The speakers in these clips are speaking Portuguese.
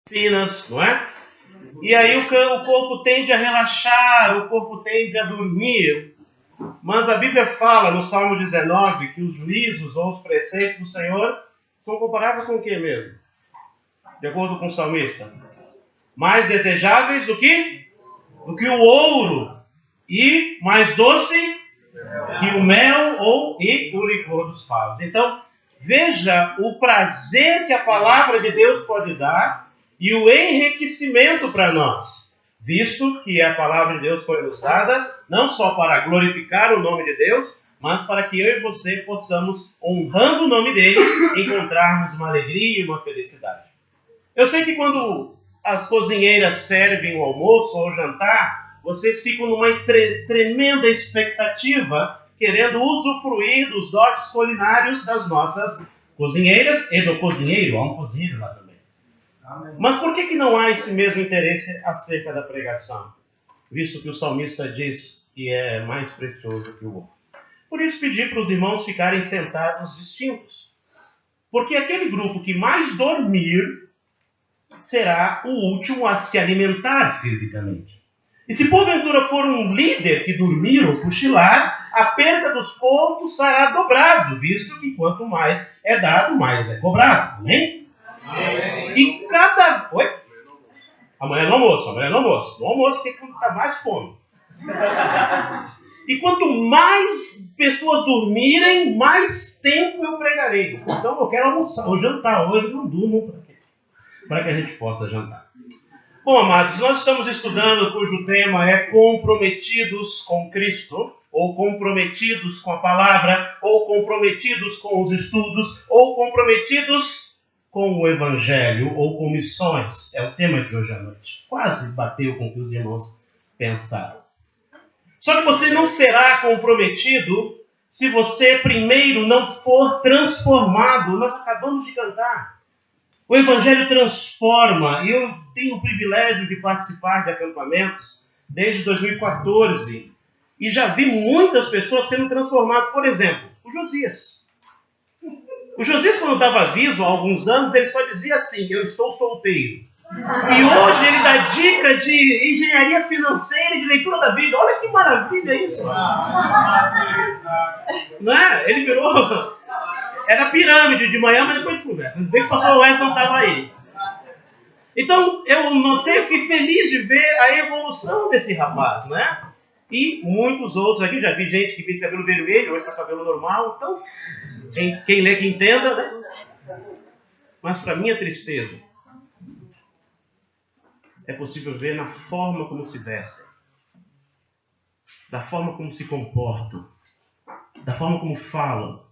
piscinas, não é? E aí o corpo tende a relaxar, o corpo tende a dormir. Mas a Bíblia fala no Salmo 19 que os juízos ou os preceitos do Senhor são comparáveis com o que mesmo? De acordo com o salmista. Mais desejáveis do que o ouro e mais doce que o mel e o licor dos favos. Então, veja o prazer que a palavra de Deus pode dar e o enriquecimento para nós, visto que a palavra de Deus foi nos dada não só para glorificar o nome de Deus, mas para que eu e você possamos, honrando o nome dele, encontrarmos uma alegria e uma felicidade. Eu sei que quando as cozinheiras servem o almoço ou o jantar, vocês ficam numa tremenda expectativa, querendo usufruir dos dotes culinários das nossas cozinheiras e do cozinheiro. Há um cozinheiro lá também. Amém. Mas por que não há esse mesmo interesse acerca da pregação? Visto que o salmista diz que é mais precioso que o ouro. Por isso pedi para os irmãos ficarem sentados distintos. Porque aquele grupo que mais dormir será o último a se alimentar fisicamente. E se porventura for um líder que dormir ou cochilar, a perda dos pontos será dobrado, visto que quanto mais é dado, mais é cobrado. Amém? Amém. E cada... Oi? Amanhã no almoço. No almoço que está mais fome. E quanto mais pessoas dormirem, mais tempo eu pregarei. Então eu quero almoçar ou jantar hoje, não durmo para que a gente possa jantar. Bom, amados, nós estamos estudando cujo tema é comprometidos com Cristo, ou comprometidos com a palavra, ou comprometidos com os estudos, ou comprometidos com o Evangelho, ou com missões. É o tema de hoje à noite. Quase bateu com o que os irmãos pensaram. Só que você não será comprometido se você primeiro não for transformado. Nós acabamos de cantar. O Evangelho transforma, e eu tenho o privilégio de participar de acampamentos desde 2014, e já vi muitas pessoas sendo transformadas. Por exemplo, o Josias. O Josias, quando dava aviso há alguns anos, ele só dizia assim: eu estou solteiro. E hoje ele dá dica de engenharia financeira e de leitura da Bíblia. Olha que maravilha isso. Não é? Ele virou... Era pirâmide de manhã, mas depois de conversa. Vê que o pastor Wes não estava aí. Então, eu notei, fiquei feliz de ver a evolução desse rapaz, né? E muitos outros aqui. Já vi gente que vive cabelo vermelho, hoje está cabelo normal. Então, quem lê que entenda, né? Mas para minha tristeza, é possível ver na forma como se vestem, da forma como se comportam, da forma como falam,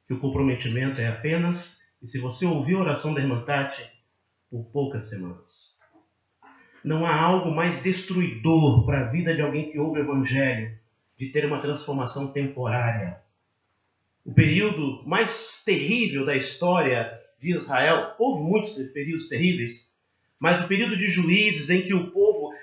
que o comprometimento é apenas, e se você ouvir a oração da irmã Tati, por poucas semanas. Não há algo mais destruidor para a vida de alguém que ouve o Evangelho, de ter uma transformação temporária. O período mais terrível da história de Israel, houve muitos períodos terríveis, mas o período de Juízes, em que o povo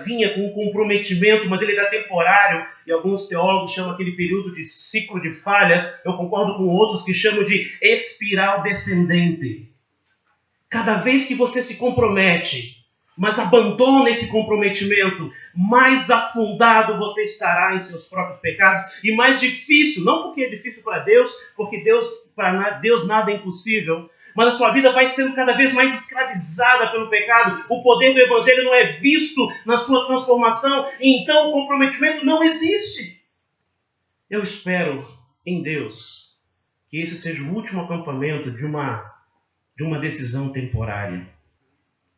vinha com um comprometimento, mas ele era temporário, e alguns teólogos chamam aquele período de ciclo de falhas, eu concordo com outros que chamam de espiral descendente. Cada vez que você se compromete, mas abandona esse comprometimento, mais afundado você estará em seus próprios pecados, e mais difícil, não porque é difícil para Deus, porque para Deus nada é impossível, mas a sua vida vai sendo cada vez mais escravizada pelo pecado. O poder do Evangelho não é visto na sua transformação, e então o comprometimento não existe. Eu espero em Deus que esse seja o último acampamento de uma decisão temporária.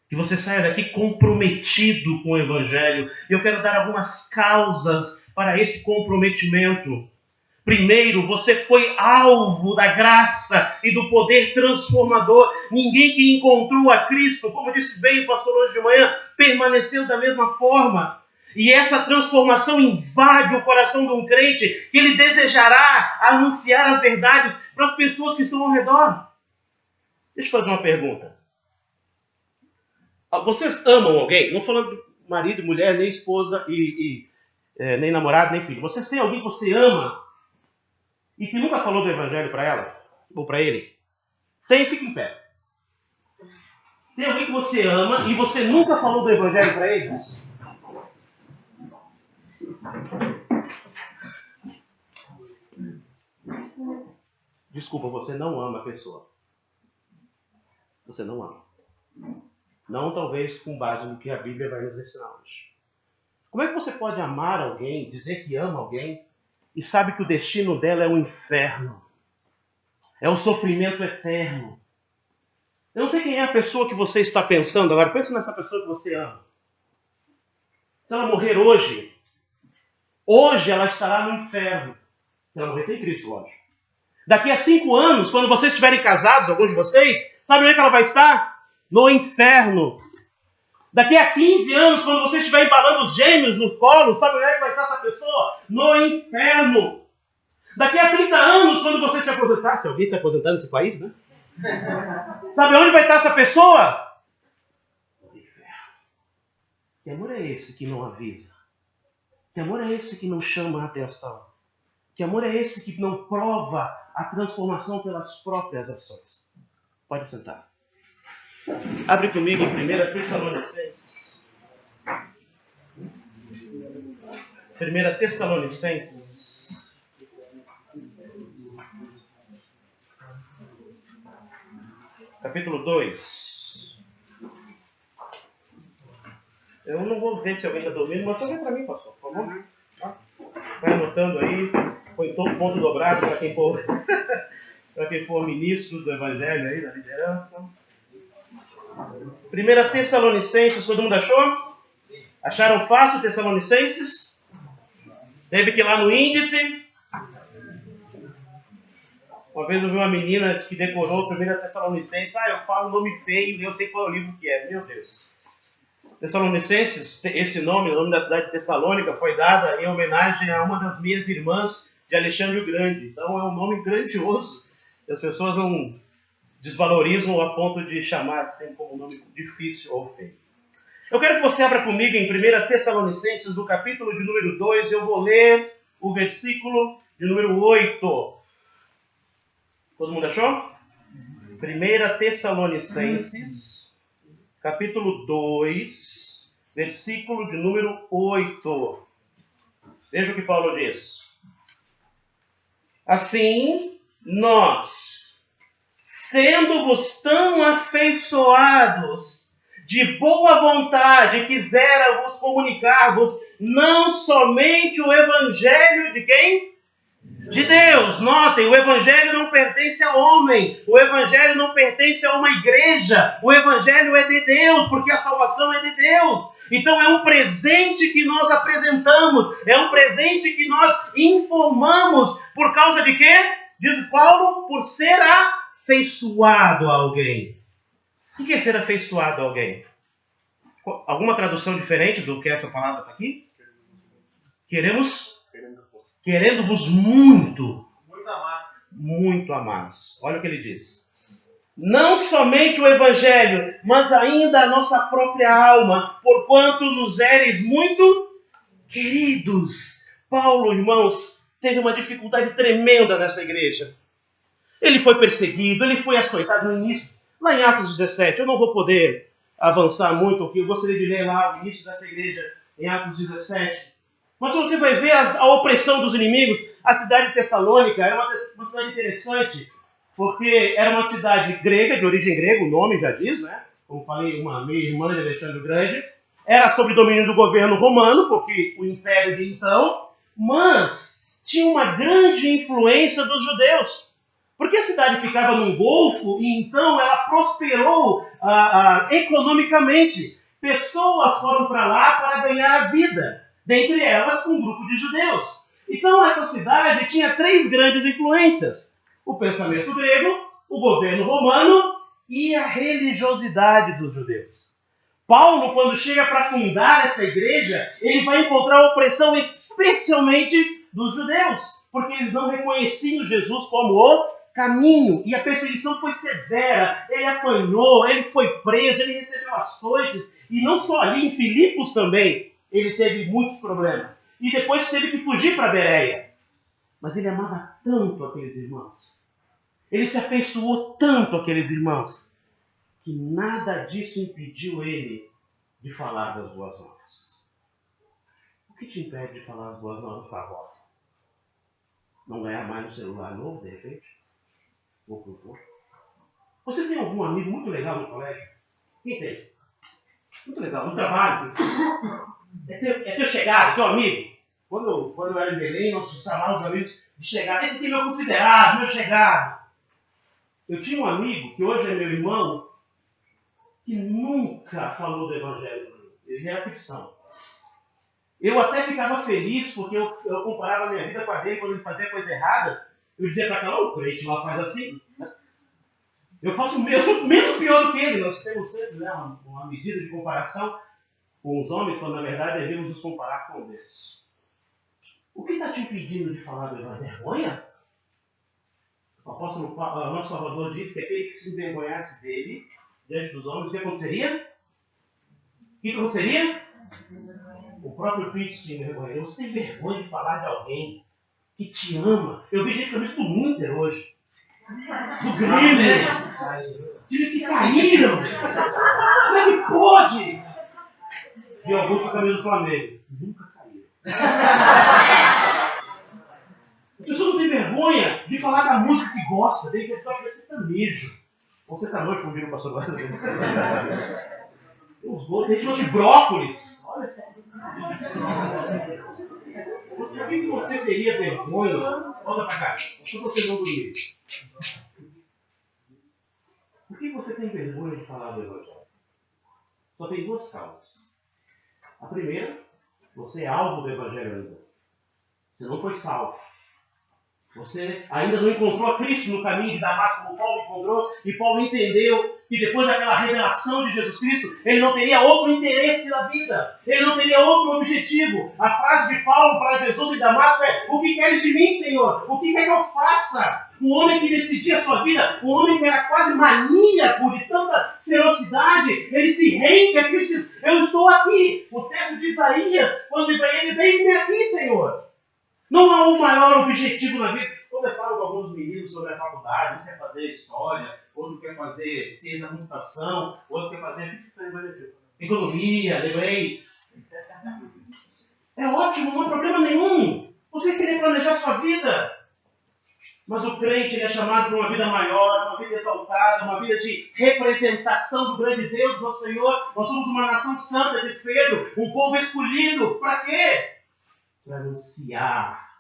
Que você saia daqui comprometido com o Evangelho. E eu quero dar algumas causas para esse comprometimento. Primeiro, você foi alvo da graça e do poder transformador. Ninguém que encontrou a Cristo, como disse bem o pastor hoje de manhã, permaneceu da mesma forma. E essa transformação invade o coração de um crente, que ele desejará anunciar as verdades para as pessoas que estão ao redor. Deixa eu fazer uma pergunta. Vocês amam alguém? Não falando de marido, mulher, nem esposa, nem namorado, nem filho. Vocês têm alguém que você ama e que nunca falou do Evangelho para ela? Ou para ele? Tem, fica em pé. Tem alguém que você ama e você nunca falou do Evangelho para eles? Desculpa, você não ama a pessoa. Você não ama. Não talvez com base no que a Bíblia vai nos ensinar hoje. Como é que você pode amar alguém, dizer que ama alguém, e sabe que o destino dela é o inferno? É o sofrimento eterno. Eu não sei quem é a pessoa que você está pensando agora. Pense nessa pessoa que você ama. Se ela morrer hoje ela estará no inferno. Se ela morrer sem Cristo, lógico. Daqui a 5 anos, quando vocês estiverem casados, alguns de vocês, sabe onde é que ela vai estar? No inferno. Daqui a 15 anos, quando você estiver embalando os gêmeos nos colos, sabe onde é que vai estar essa pessoa? No inferno. Daqui a 30 anos, quando você se aposentar, se alguém se aposentar nesse país, né? Sabe onde vai estar essa pessoa? No inferno. Que amor é esse que não avisa? Que amor é esse que não chama a atenção? Que amor é esse que não prova a transformação pelas próprias ações? Pode sentar. Abre comigo em 1 Tessalonicenses. 1 Tessalonicenses. Capítulo 2. Eu não vou ver se alguém está dormindo, mas só vê para mim, pastor, por favor. Vai anotando aí. Põe todo ponto dobrado para quem for para quem for ministro do Evangelho aí, da liderança. 1 Tessalonicenses, todo mundo achou? Acharam fácil Tessalonicenses? Teve que ir lá no índice. Uma vez eu vi uma menina que decorou 1 Tessalonicenses. Eu falo um nome feio e eu sei qual é o livro que é. Meu Deus. Tessalonicenses, esse nome, o nome da cidade de Tessalônica, foi dada em homenagem a uma das minhas irmãs de Alexandre o Grande. Então é um nome grandioso. E as pessoas não desvalorizam a ponto de chamar assim como um nome difícil ou feio. Eu quero que você abra comigo em 1 Tessalonicenses, do capítulo de número 2. Eu vou ler o versículo de número 8. Todo mundo achou? 1 Tessalonicenses, capítulo 2, versículo de número 8. Veja o que Paulo diz. Assim, nós, sendo-vos tão afeiçoados, de boa vontade, quisera-vos comunicar-vos não somente o Evangelho de quem? De Deus. Notem, o Evangelho não pertence a homem. O Evangelho não pertence a uma igreja. O Evangelho é de Deus, porque a salvação é de Deus. Então é um presente que nós apresentamos. É um presente que nós informamos. Por causa de quê? Diz Paulo, por ser afeiçoado a alguém. O que é ser afeiçoado a alguém? Alguma tradução diferente do que essa palavra está aqui? Querendo-vos muito. Muito amados. Olha o que ele diz. Não somente o Evangelho, mas ainda a nossa própria alma, porquanto nos éreis muito queridos. Paulo, irmãos, teve uma dificuldade tremenda nessa igreja. Ele foi perseguido, ele foi açoitado no início. Lá em Atos 17, eu não vou poder avançar muito aqui, eu gostaria de ler lá o início dessa igreja, em Atos 17. Mas você vai ver a opressão dos inimigos. A cidade de Tessalônica era uma cidade interessante, porque era uma cidade grega, de origem grega, o nome já diz, né? Como falei, uma meia-irmã de Alexandre o Grande. Era sob domínio do governo romano, porque o império de então, mas tinha uma grande influência dos judeus. Porque a cidade ficava num golfo e então ela prosperou economicamente. Pessoas foram para lá para ganhar a vida, dentre elas um grupo de judeus. Então essa cidade tinha 3 grandes influências: o pensamento grego, o governo romano e a religiosidade dos judeus. Paulo, quando chega para fundar essa igreja, ele vai encontrar opressão especialmente dos judeus, porque eles não reconheciam Jesus como o caminho, e a perseguição foi severa. Ele apanhou, ele foi preso, ele recebeu açoites, e não só ali, em Filipos também, ele teve muitos problemas. E depois teve que fugir para Bereia. Mas ele amava tanto aqueles irmãos, ele se afeiçoou tanto àqueles irmãos, que nada disso impediu ele de falar das boas novas. O que te impede de falar as boas novas para a avó? Não ganhar mais um celular novo, de repente? Ou propor? Você tem algum amigo muito legal no colégio? Quem tem? Muito legal. No trabalho? É teu chegado, teu amigo. Quando eu era em Belém, nós chamávamos os amigos de chegado. Esse aqui é meu considerado, meu chegado. Eu tinha um amigo, que hoje é meu irmão, que nunca falou do Evangelho. Ele era cristão. Eu até ficava feliz, porque eu comparava a minha vida com a dele. Quando ele fazia coisa errada, eu dizia para cá, o crente lá faz assim. Eu sou menos pior do que ele. Nós temos sempre, né, uma medida de comparação com os homens, quando na verdade devemos nos comparar com Deus. O que está te impedindo de falar do Evangelho? Vergonha? O apóstolo Paulo, nosso Salvador, disse que aquele que se envergonhasse dele, diante dos homens, o que aconteceria? O que aconteceria? O próprio Cristo se envergonhou. Você tem vergonha de falar de alguém que te ama? Eu vi gente falando isso do Inter hoje. Do Grêmio. Times que caíram. Como é que pode? E alguns com a camisa do Flamengo. Nunca caíram. As pessoas não têm vergonha de falar da música que gosta, desde que você é sertanejo. Ou sertanejo, como viram o pastor Guarda. Os gols, tem de brócolis. Olha só. Por que você teria vergonha? Volta pra cá. Só você não dormir. Por que você tem vergonha de falar do Evangelho? Só tem duas causas. A primeira, você é alvo do Evangelho ainda. Você não foi salvo. Você ainda não encontrou a Cristo no caminho de Damasco, como Paulo encontrou, e Paulo entendeu que depois daquela revelação de Jesus Cristo, ele não teria outro interesse na vida, ele não teria outro objetivo. A frase de Paulo para Jesus em Damasco é: o que queres de mim, Senhor? O que quer que eu faça? Um homem que decidia a sua vida, um homem que era quase maníaco de tanta ferocidade, ele se rende a Cristo e diz: eu estou aqui. O texto de Isaías, quando Isaías diz: eis-me aqui, Senhor. Não há um maior objetivo na vida. Conversaram com alguns meninos sobre a faculdade, um quer fazer história, outro quer fazer ciência da computação, outro quer fazer economia, lembrei. É ótimo, não há problema nenhum. Você querer planejar sua vida. Mas o crente ele é chamado para uma vida maior, uma vida exaltada, uma vida de representação do grande Deus, nosso Senhor. Nós somos uma nação santa, diz Pedro, um povo escolhido. Para quê? Para anunciar,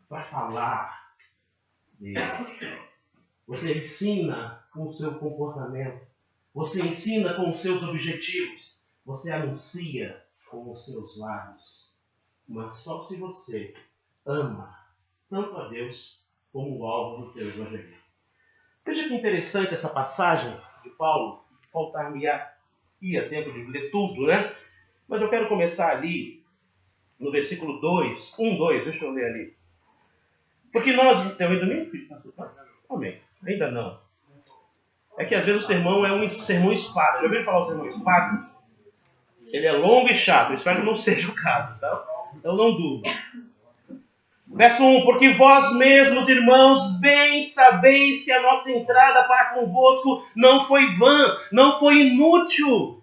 para falar dele. Você ensina com o seu comportamento, você ensina com os seus objetivos, você anuncia com os seus lábios. Mas só se você ama tanto a Deus como o alvo do teu evangelho. Veja que interessante essa passagem de Paulo. Faltar-me-ia tempo de ler tudo, né? Mas eu quero começar ali no versículo 2, 2, deixa eu ler ali. Porque nós... Tem ouvido domingo? Amém. Ainda não. É que às vezes o sermão é um sermão espada. Já ouviram falar o sermão espada? Ele é longo e chato. Eu espero que não seja o caso, tá? Então não durma. Verso 1. Porque vós mesmos, irmãos, bem sabeis que a nossa entrada para convosco não foi vã, não foi inútil.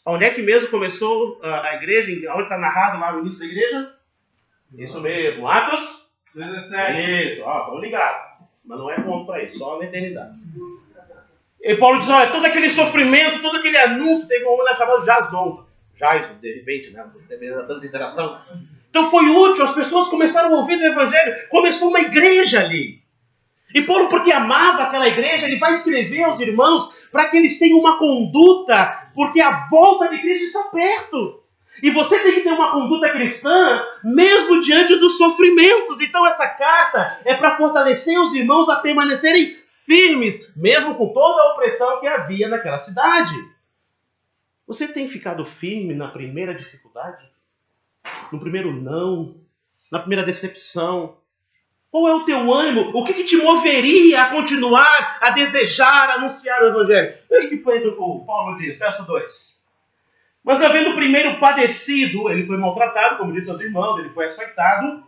Onde é que mesmo começou a igreja? Onde está narrado lá no início da igreja? Isso mesmo. Atos 17. Isso. Estão ligados. Mas não é ponto para isso. Só na eternidade. E Paulo diz, olha, todo aquele sofrimento, todo aquele anúncio, teve um homem chamado Jason. Jason, de repente, né? Dependendo da tanta interação. Então foi útil. As pessoas começaram a ouvir o evangelho. Começou uma igreja ali. E Paulo, porque amava aquela igreja, ele vai escrever aos irmãos para que eles tenham uma conduta, porque a volta de Cristo está perto. E você tem que ter uma conduta cristã, mesmo diante dos sofrimentos. Então essa carta é para fortalecer os irmãos a permanecerem firmes, mesmo com toda a opressão que havia naquela cidade. Você tem ficado firme na primeira dificuldade? No primeiro não? Na primeira decepção? Qual é o teu ânimo? O que te moveria a continuar, a desejar, a anunciar o evangelho? Veja o que Paulo diz, verso 2. Mas havendo primeiro padecido, ele foi maltratado, como disse aos irmãos, ele foi açoitado,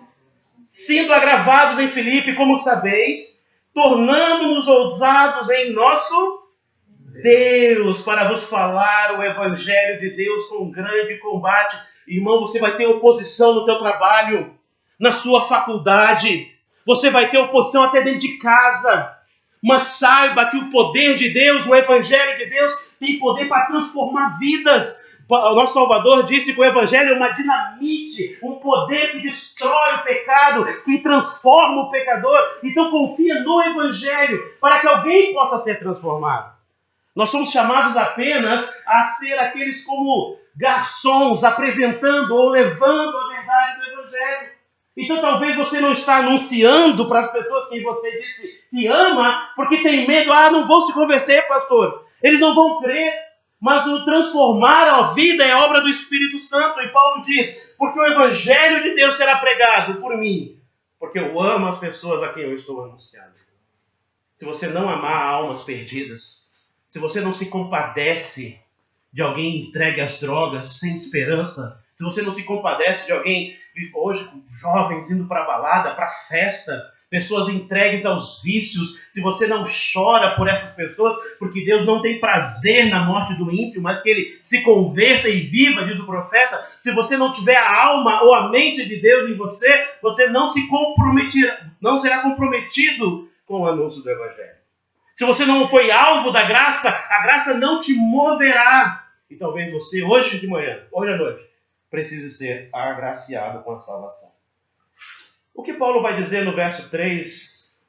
sendo agravados em Filipe, como sabeis, tornando-nos ousados em nosso Deus para vos falar o Evangelho de Deus com grande combate. Irmão, você vai ter oposição no teu trabalho, na sua faculdade. Você vai ter oposição até dentro de casa. Mas saiba que o poder de Deus, o Evangelho de Deus, tem poder para transformar vidas. O nosso Salvador disse que o Evangelho é uma dinamite, um poder que destrói o pecado, que transforma o pecador. Então confia no Evangelho para que alguém possa ser transformado. Nós somos chamados apenas a ser aqueles como garçons, apresentando ou levando a verdade do Evangelho. Então talvez você não está anunciando para as pessoas que você disse que ama, porque tem medo, não vão se converter, pastor. Eles não vão crer. Mas o transformar a vida é obra do Espírito Santo. E Paulo diz, porque o Evangelho de Deus será pregado por mim, porque eu amo as pessoas a quem eu estou anunciando. Se você não amar almas perdidas, se você não se compadece de alguém entregue às drogas, sem esperança, se você não se compadece de alguém, hoje com jovens indo para a balada, para a festa, pessoas entregues aos vícios, se você não chora por essas pessoas, porque Deus não tem prazer na morte do ímpio, mas que ele se converta e viva, diz o profeta, se você não tiver a alma ou a mente de Deus em você, você não se comprometerá, não será comprometido com o anúncio do Evangelho. Se você não foi alvo da graça, a graça não te moverá. E talvez você, hoje de manhã, hoje à noite, precise ser agraciado com a salvação. O que Paulo vai dizer no verso 3,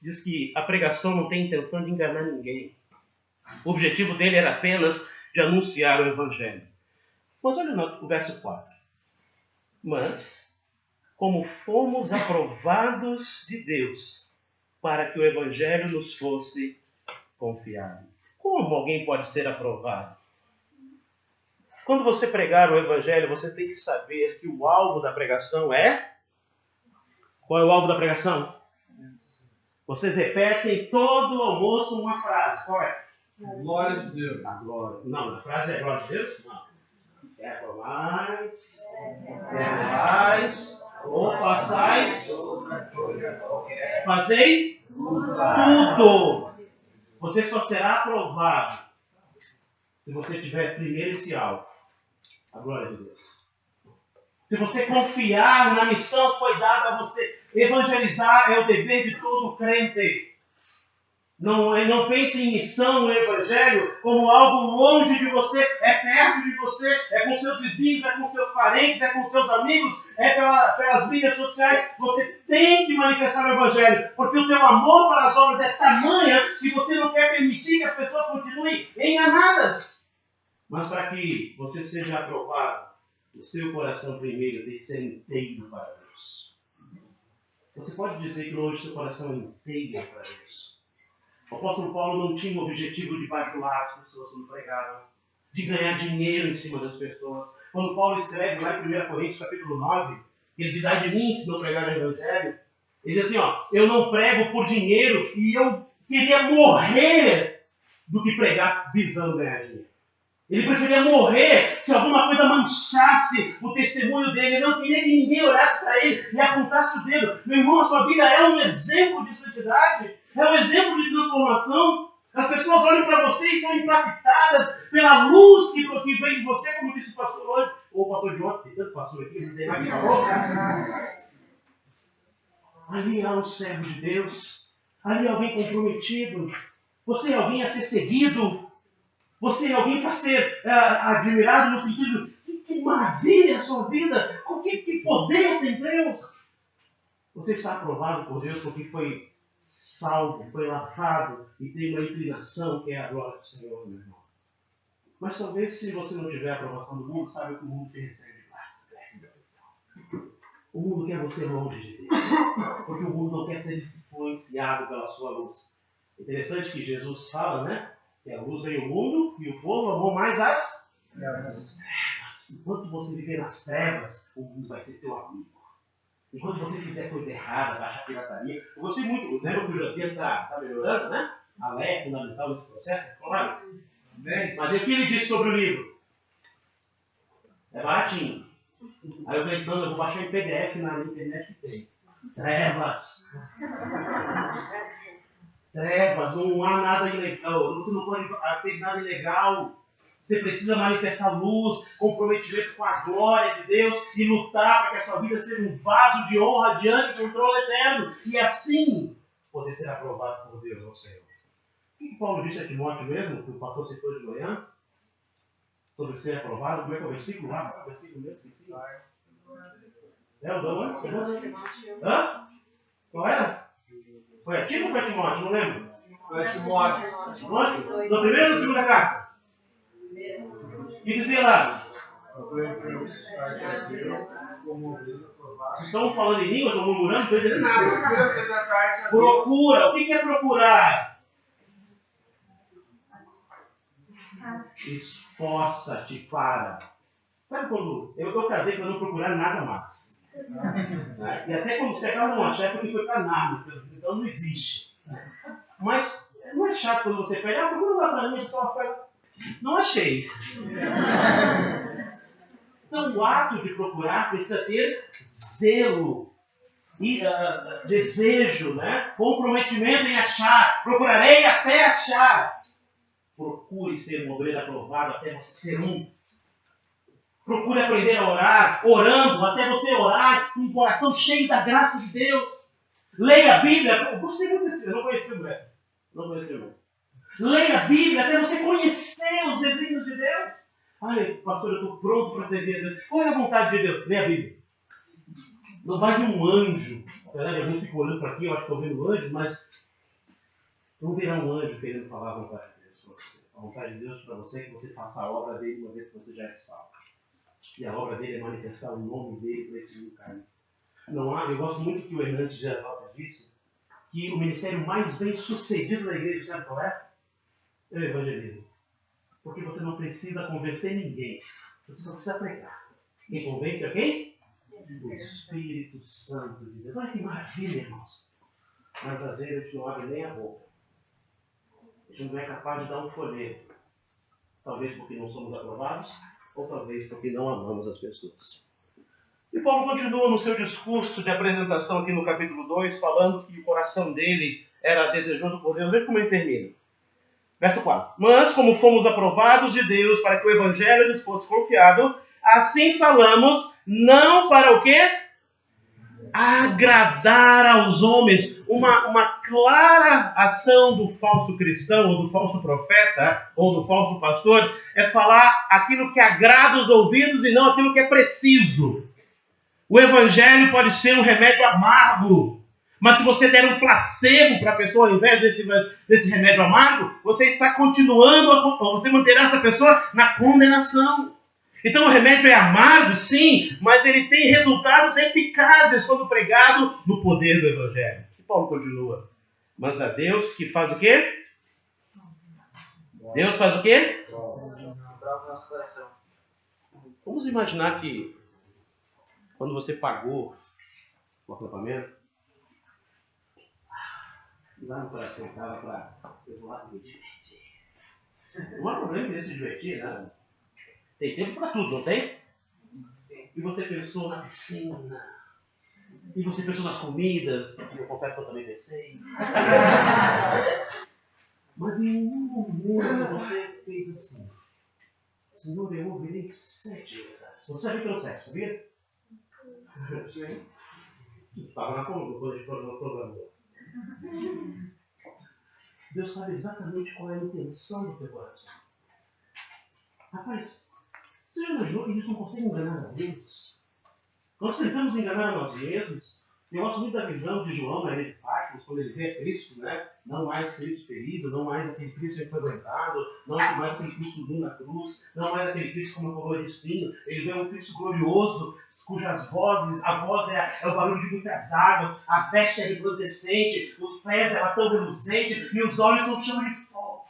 diz que a pregação não tem intenção de enganar ninguém. O objetivo dele era apenas de anunciar o Evangelho. Mas olha o verso 4. Mas, como fomos aprovados de Deus, para que o Evangelho nos fosse confiado. Como alguém pode ser aprovado? Quando você pregar o Evangelho, você tem que saber que o alvo da pregação é... Qual é o alvo da pregação? Vocês repetem todo o almoço uma frase. Qual é? Glória de Deus. A glória. Não, a frase é glória de Deus? Não. É mais, ou façais, fazei tudo. Você só será aprovado se você tiver primeiro esse alvo, a glória de Deus. Se você confiar na missão que foi dada a você, evangelizar é o dever de todo crente. Não pense em missão no Evangelho como algo longe de você, é perto de você, é com seus vizinhos, é com seus parentes, é com seus amigos, é pelas mídias sociais. Você tem que manifestar o Evangelho, porque o teu amor para as obras é tamanha que você não quer permitir que as pessoas continuem enganadas. Mas para que você seja aprovado, o seu coração primeiro tem que ser inteiro para Deus. Você pode dizer que hoje o seu coração é inteiro para Deus. O apóstolo Paulo não tinha o objetivo de bajular as pessoas quando pregavam, de ganhar dinheiro em cima das pessoas. Quando Paulo escreve lá em 1 Coríntios capítulo 9, ele diz, ai de mim se não pregar o Evangelho. Ele diz assim, eu não prego por dinheiro e eu queria morrer do que pregar visando ganhar dinheiro. Ele preferia morrer se alguma coisa manchasse o testemunho dele. Ele não queria que ninguém olhasse para ele e apontasse o dedo. Meu irmão, a sua vida é um exemplo de santidade, é um exemplo de transformação. As pessoas olham para você e são impactadas pela luz que vem de você, como disse o pastor hoje, ou o pastor de ontem, tem tanto pastor aqui, dizer aqui na boca. Ali há um servo de Deus, ali há alguém comprometido, você é alguém a ser seguido. Você é alguém para ser admirado no sentido de que maravilha a sua vida, com que poder tem Deus. Você está aprovado por Deus porque foi salvo, foi lavado e tem uma inclinação que é a glória do Senhor, meu irmão. Mas talvez se você não tiver a aprovação do mundo, sabe que o mundo te recebe de graça. O mundo quer você longe de Deus, porque o mundo não quer ser influenciado pela sua luz. Interessante que Jesus fala, né? Que a luz veio ao mundo e o povo amou mais as trevas. Enquanto você viver nas trevas, o mundo vai ser teu amigo. Enquanto você fizer coisa errada, baixar pirataria. Eu gostei muito, lembra que o Josias está melhorando, né? A lei é fundamental nesse processo, claro. Mas o que ele disse sobre o livro? É baratinho. Aí eu falei, não, eu vou baixar em PDF na internet que tem. Trevas. trevas, não há nada ilegal, você não pode ter nada ilegal. Você precisa manifestar luz, comprometimento com a glória de Deus e lutar para que a sua vida seja um vaso de honra diante do trono eterno e assim poder ser aprovado por Deus ao Senhor. O que Paulo disse a Timóteo mesmo, que o pastor citou de manhã, sobre ser aprovado? Como é que é o versículo lá? O versículo mesmo, esqueci. É o da onde? Hã? Qual era? Foi a Tito ou foi a Timóteo? Não lembro. Foi a Timóteo. Timóteo? Na primeira ou na segunda carta? E dizia lá, vocês estão falando em língua, estão murmurando, não estou entendendo nada. Procura, o que é procurar? Esforça-te para. Sabe quando eu casei para não procurar nada mais? E até quando você acaba não achar, é porque foi para nada, então não existe. Mas não é chato quando você pede, procura lá para mim, só fala. Não achei. Então, o ato de procurar precisa ter zelo e desejo, né? Comprometimento em achar. Procurarei até achar. Procure ser um obreiro aprovado até você ser um. Procure aprender a orar, orando até você orar com um coração cheio da graça de Deus. Leia a Bíblia. Eu gostei muito desse, eu não conheci o Beto. Não conheci o Beto. Leia a Bíblia até você conhecer os desígnios de Deus. Ai, pastor, eu estou pronto para servir a Deus. Qual é a vontade de Deus? Leia a Bíblia. Não vai de um anjo. Na verdade, alguns ficam olhando para aqui, eu acho que estão vendo anjos, mas não virá um anjo querendo falar a vontade de Deus para você. A vontade de Deus para você é que você faça a obra dele uma vez que você já é salvo. E a obra dele é manifestar o nome dele para esse mundo cair. Não há, eu gosto muito que o Hernandes Geraldo disse que o ministério mais bem sucedido da igreja, sabe qual é? É o evangelismo. Porque você não precisa convencer ninguém. Você só precisa pregar. Quem convence é quem? O Espírito Santo de Deus. Olha que maravilha, irmãos. Mas às vezes a gente não abre nem a boca. A gente não é capaz de dar um folheto. Talvez porque não somos aprovados, ou talvez porque não amamos as pessoas. E Paulo continua no seu discurso de apresentação aqui no capítulo 2, falando que o coração dele era desejoso por Deus. Veja como ele termina. Verso 4. Mas, como fomos aprovados de Deus para que o Evangelho nos fosse confiado, assim falamos, não para o quê? Agradar aos homens. Uma clara ação do falso cristão, ou do falso profeta, ou do falso pastor, é falar aquilo que agrada os ouvidos e não aquilo que é preciso. O Evangelho pode ser um remédio amargo. Mas se você der um placebo para a pessoa ao invés desse remédio amargo, você está continuando, você manterá essa pessoa na condenação. Então o remédio é amargo, sim, mas ele tem resultados eficazes quando pregado no poder do Evangelho. E Paulo continua. Mas a Deus que faz o quê? Deus faz o quê? Vamos imaginar que quando você pagou o acampamento, lá no coração estava para eu vou lá me divertir. Não há problema em se divertir, né? Tem tempo para tudo, não tem? E você pensou na piscina. E você pensou nas comidas. E eu confesso que eu também pensei. Mas em nenhum momento você fez assim. Senhor, eu ouvirei 7 mensagens. Você sabia que eram 7, sabia? Sim. Estava na programa. Deus sabe exatamente qual é a intenção do teu coração. Rapaz, você já imaginou que a gente não consegue enganar a Deus? Nós tentamos enganar a nós mesmos. Eu gosto muito da visão de João na ilha de Patmos, quando ele vê Cristo, né? Não mais Cristo ferido, não mais aquele Cristo ensanguentado, não mais aquele Cristo nu na cruz, não mais aquele Cristo com uma coroa de espinho. Ele vê um Cristo glorioso, cujas vozes, a voz é o barulho de muitas águas, a veste é resplandecente, os pés ela tão reluzente e os olhos são chama de fogo.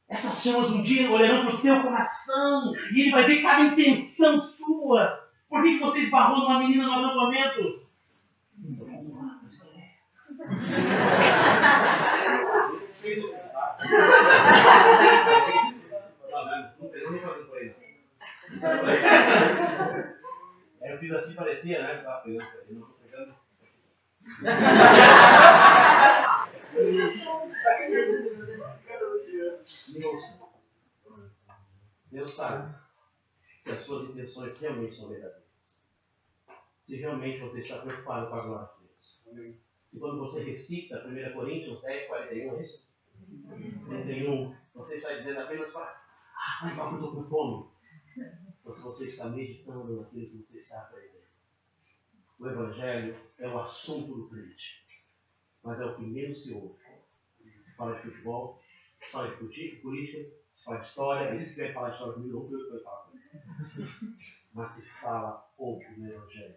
Essas chamas um dia olharão para o teu coração e ele vai ver cada intenção sua. Por que você esbarrou numa menina no acampamento? Eu fiz assim, parecia, né? Eu não tô pegando. Deus sabe que as suas intenções realmente são verdadeiras. Se realmente você está preocupado com a glória de Deus. Se quando você recita 1 Coríntios 10, 41, é isso? 31, você está dizendo apenas para legal que eu estou com fome. Ou se você está meditando naquilo que você está aprendendo. O Evangelho é o assunto do crente, mas é o que menos se ouve. Se fala de futebol, se fala de política, se fala de história, eles que querem falar de história comigo, não eu que falar com eles. Mas se fala pouco do Evangelho,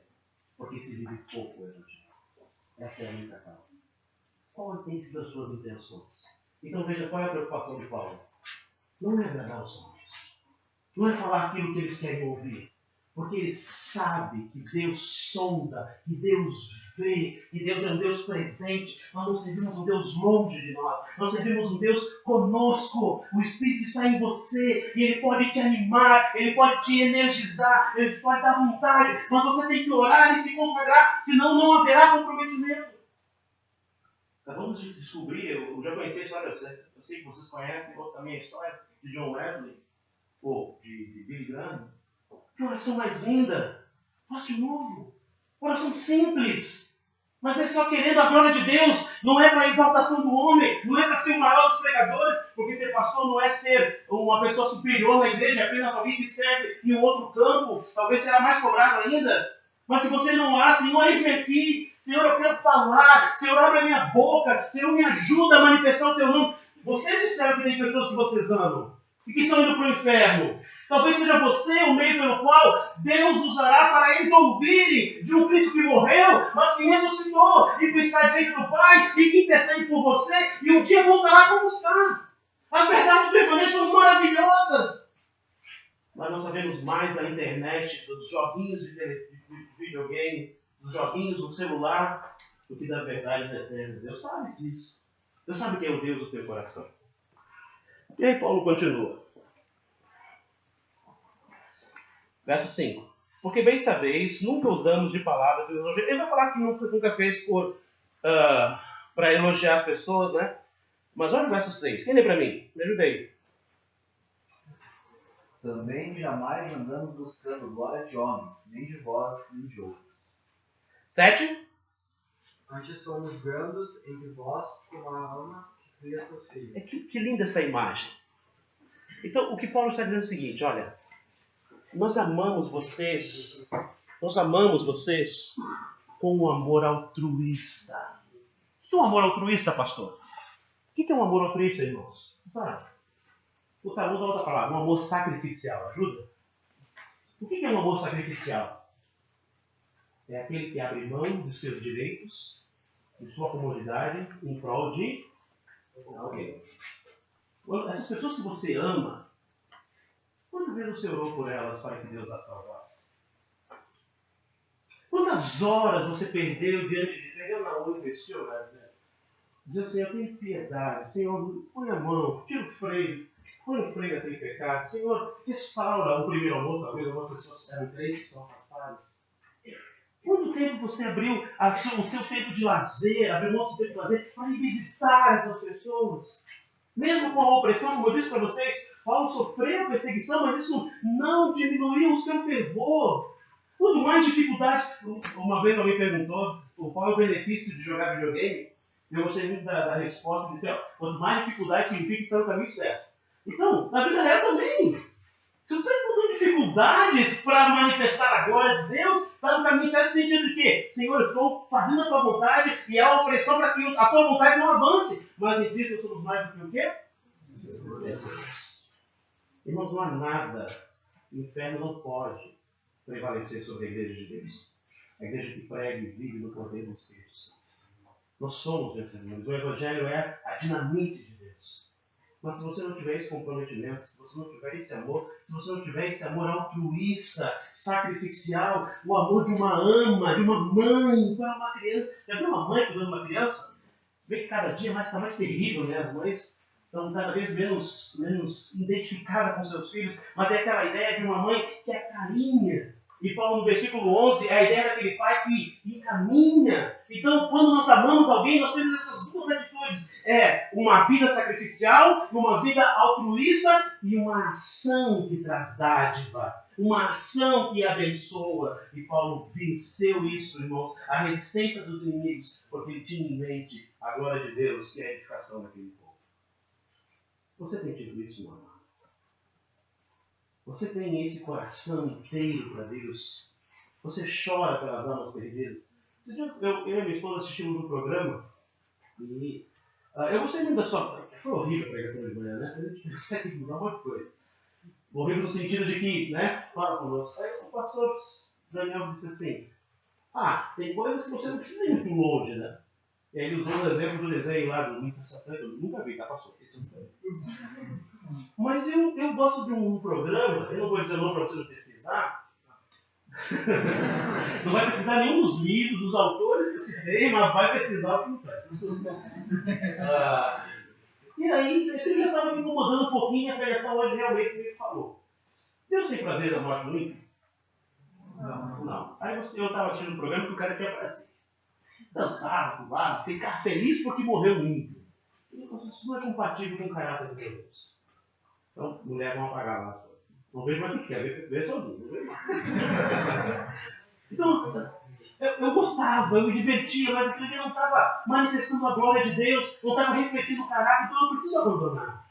porque se vive pouco o Evangelho. Essa é a única causa. Qual tem sido as suas intenções? Então veja qual é a preocupação de Paulo. Não é agradar os homens. Não é falar aquilo que eles querem ouvir. Porque ele sabe que Deus sonda, que Deus vê, que Deus é um Deus presente. Nós não servimos um Deus longe de nós. Nós servimos um Deus conosco. O Espírito está em você e Ele pode te animar, Ele pode te energizar, Ele pode dar vontade. Mas você tem que orar e se consagrar, senão não haverá comprometimento. Acabamos de descobrir, eu já conheci a história, eu sei que vocês conhecem também a história de John Wesley, ou de Billy Graham. Que oração mais linda! Faça de novo. Oração simples. Mas é só querendo a glória de Deus. Não é para a exaltação do homem. Não é para ser o maior dos pregadores. Porque ser pastor não é ser uma pessoa superior na igreja. É apenas alguém que serve em um outro campo. Talvez será mais cobrado ainda. Mas se você não orar, Senhor, eis-me aqui. Senhor, eu quero falar. Senhor, abre a minha boca. Senhor, me ajuda a manifestar o teu nome. Vocês disseram que tem pessoas que vocês amam. E que estão indo para o inferno. Talvez seja você o meio pelo qual Deus usará para eles ouvirem de um Cristo que morreu, mas que ressuscitou e que está diante do Pai e que intercede por você e um dia voltará para buscar. As verdades do Evangelho são maravilhosas. Mas nós sabemos mais da internet, dos joguinhos de videogame, dos joguinhos do celular, do que das verdades eternas. Deus sabe disso. Deus sabe quem é o Deus do teu coração. E aí Paulo continua. Verso 5. Porque bem sabeis, nunca usamos de palavras de elogio. Ele vai falar que nunca fez para elogiar as pessoas, né? Mas olha o verso 6. Quem lê para mim? Me ajuda aí. Também jamais andamos buscando glória de homens, nem de vós, nem de outros. 7. Antes somos brandos entre vós, como a ama que cria seus filhos. Que linda essa imagem. Então, o que Paulo está dizendo é o seguinte, olha. Nós amamos vocês com um amor altruísta. O que é um amor altruísta, pastor? O que é um amor altruísta, irmãos? Você sabe? Vou usar outra palavra, um amor sacrificial. Ajuda? O que é um amor sacrificial? É aquele que abre mão de seus direitos, de sua comodidade, em prol de alguém. Essas pessoas que você ama, quantas vezes você orou por elas para que Deus as salvasse? Quantas horas você perdeu perdeu não, investiu, né? Dizendo, Senhor, tenha piedade, Senhor, põe a mão, tira o freio, põe o freio daquele pecado, Senhor, restaura o primeiro amor, talvez algumas pessoas eram crentes, são afastadas. Quanto tempo você abriu o seu tempo de lazer, abriu o nosso tempo de lazer para ir visitar essas pessoas? Mesmo com a opressão, como eu disse para vocês, Paulo sofreu perseguição, mas isso não diminuiu o seu fervor. Quanto mais dificuldade, uma vez alguém perguntou qual é o benefício de jogar videogame, eu gostei muito da resposta, que disse, quanto mais dificuldade significa que está no caminho certo. Então, na vida real também. Se você está encontrando dificuldades para manifestar a glória de Deus, está no caminho certo no sentido de que, Senhor, eu estou fazendo a tua vontade e há opressão para que a tua vontade não avance. Mas em Cristo somos mais do que o quê? Irmãos, não há nada. O inferno não pode prevalecer sobre a igreja de Deus. A igreja que prega e vive no poder do Espírito Santo. Nós somos vencedores. O Evangelho é a dinamite de Deus. Mas se você não tiver esse comprometimento, se você não tiver esse amor, se você não tiver esse amor altruísta, sacrificial, o amor de uma ama, de uma mãe para uma criança. Já viu uma mãe cuidando de uma criança? Vê que cada dia está mais terrível, né? As mães estão cada vez menos identificadas com seus filhos, mas é aquela ideia de uma mãe que acarinha. E Paulo, no versículo 11, é a ideia daquele pai que encaminha. Então, quando nós amamos alguém, nós temos essas duas atitudes. atitudes. É uma vida sacrificial, uma vida altruísta e uma ação que traz dádiva. Uma ação que abençoa. E Paulo venceu isso, irmãos, a resistência dos inimigos, porque ele tinha em mente a glória de Deus e a edificação daquele povo. Você tem tido isso, meu amado? Você tem esse coração inteiro para Deus? Você chora pelas almas perdidas? Eu e minha esposa assistimos um programa e eu gostei muito da sua... Foi horrível a pregação de manhã, né? A gente consegue mudar uma coisa. Horrível no sentido de que, né? Fala conosco. Aí o pastor Daniel disse assim, tem coisas que você não precisa ir muito longe, né? E aí ele usou o exemplo do desenho lá do Mito Satânico. Eu nunca vi, tá, pastor? Esse eu nunca vi. Mas eu gosto de um programa, eu não vou dizer o nome para você não pesquisar. Não vai pesquisar nenhum dos livros, dos autores que eu citei, mas vai pesquisar o que não faz. E aí, ele já estava me incomodando um pouquinho, a pregação hoje realmente me falou. Deus tem prazer na morte do ímpio? Não. Aí eu estava assistindo um programa que o cara tinha prazer. Dançava, pulava, ficava feliz porque morreu um ímpio. Isso não é compatível com o caráter de Deus. Então, mulher, vão apagar lá as coisas. Não vejo mais o que quer, ver sozinho, não vejo mais. Então, eu gostava, eu me divertia, mas aquele dia não estava manifestando a glória de Deus, não estava refletindo o caráter, então eu preciso abandonar.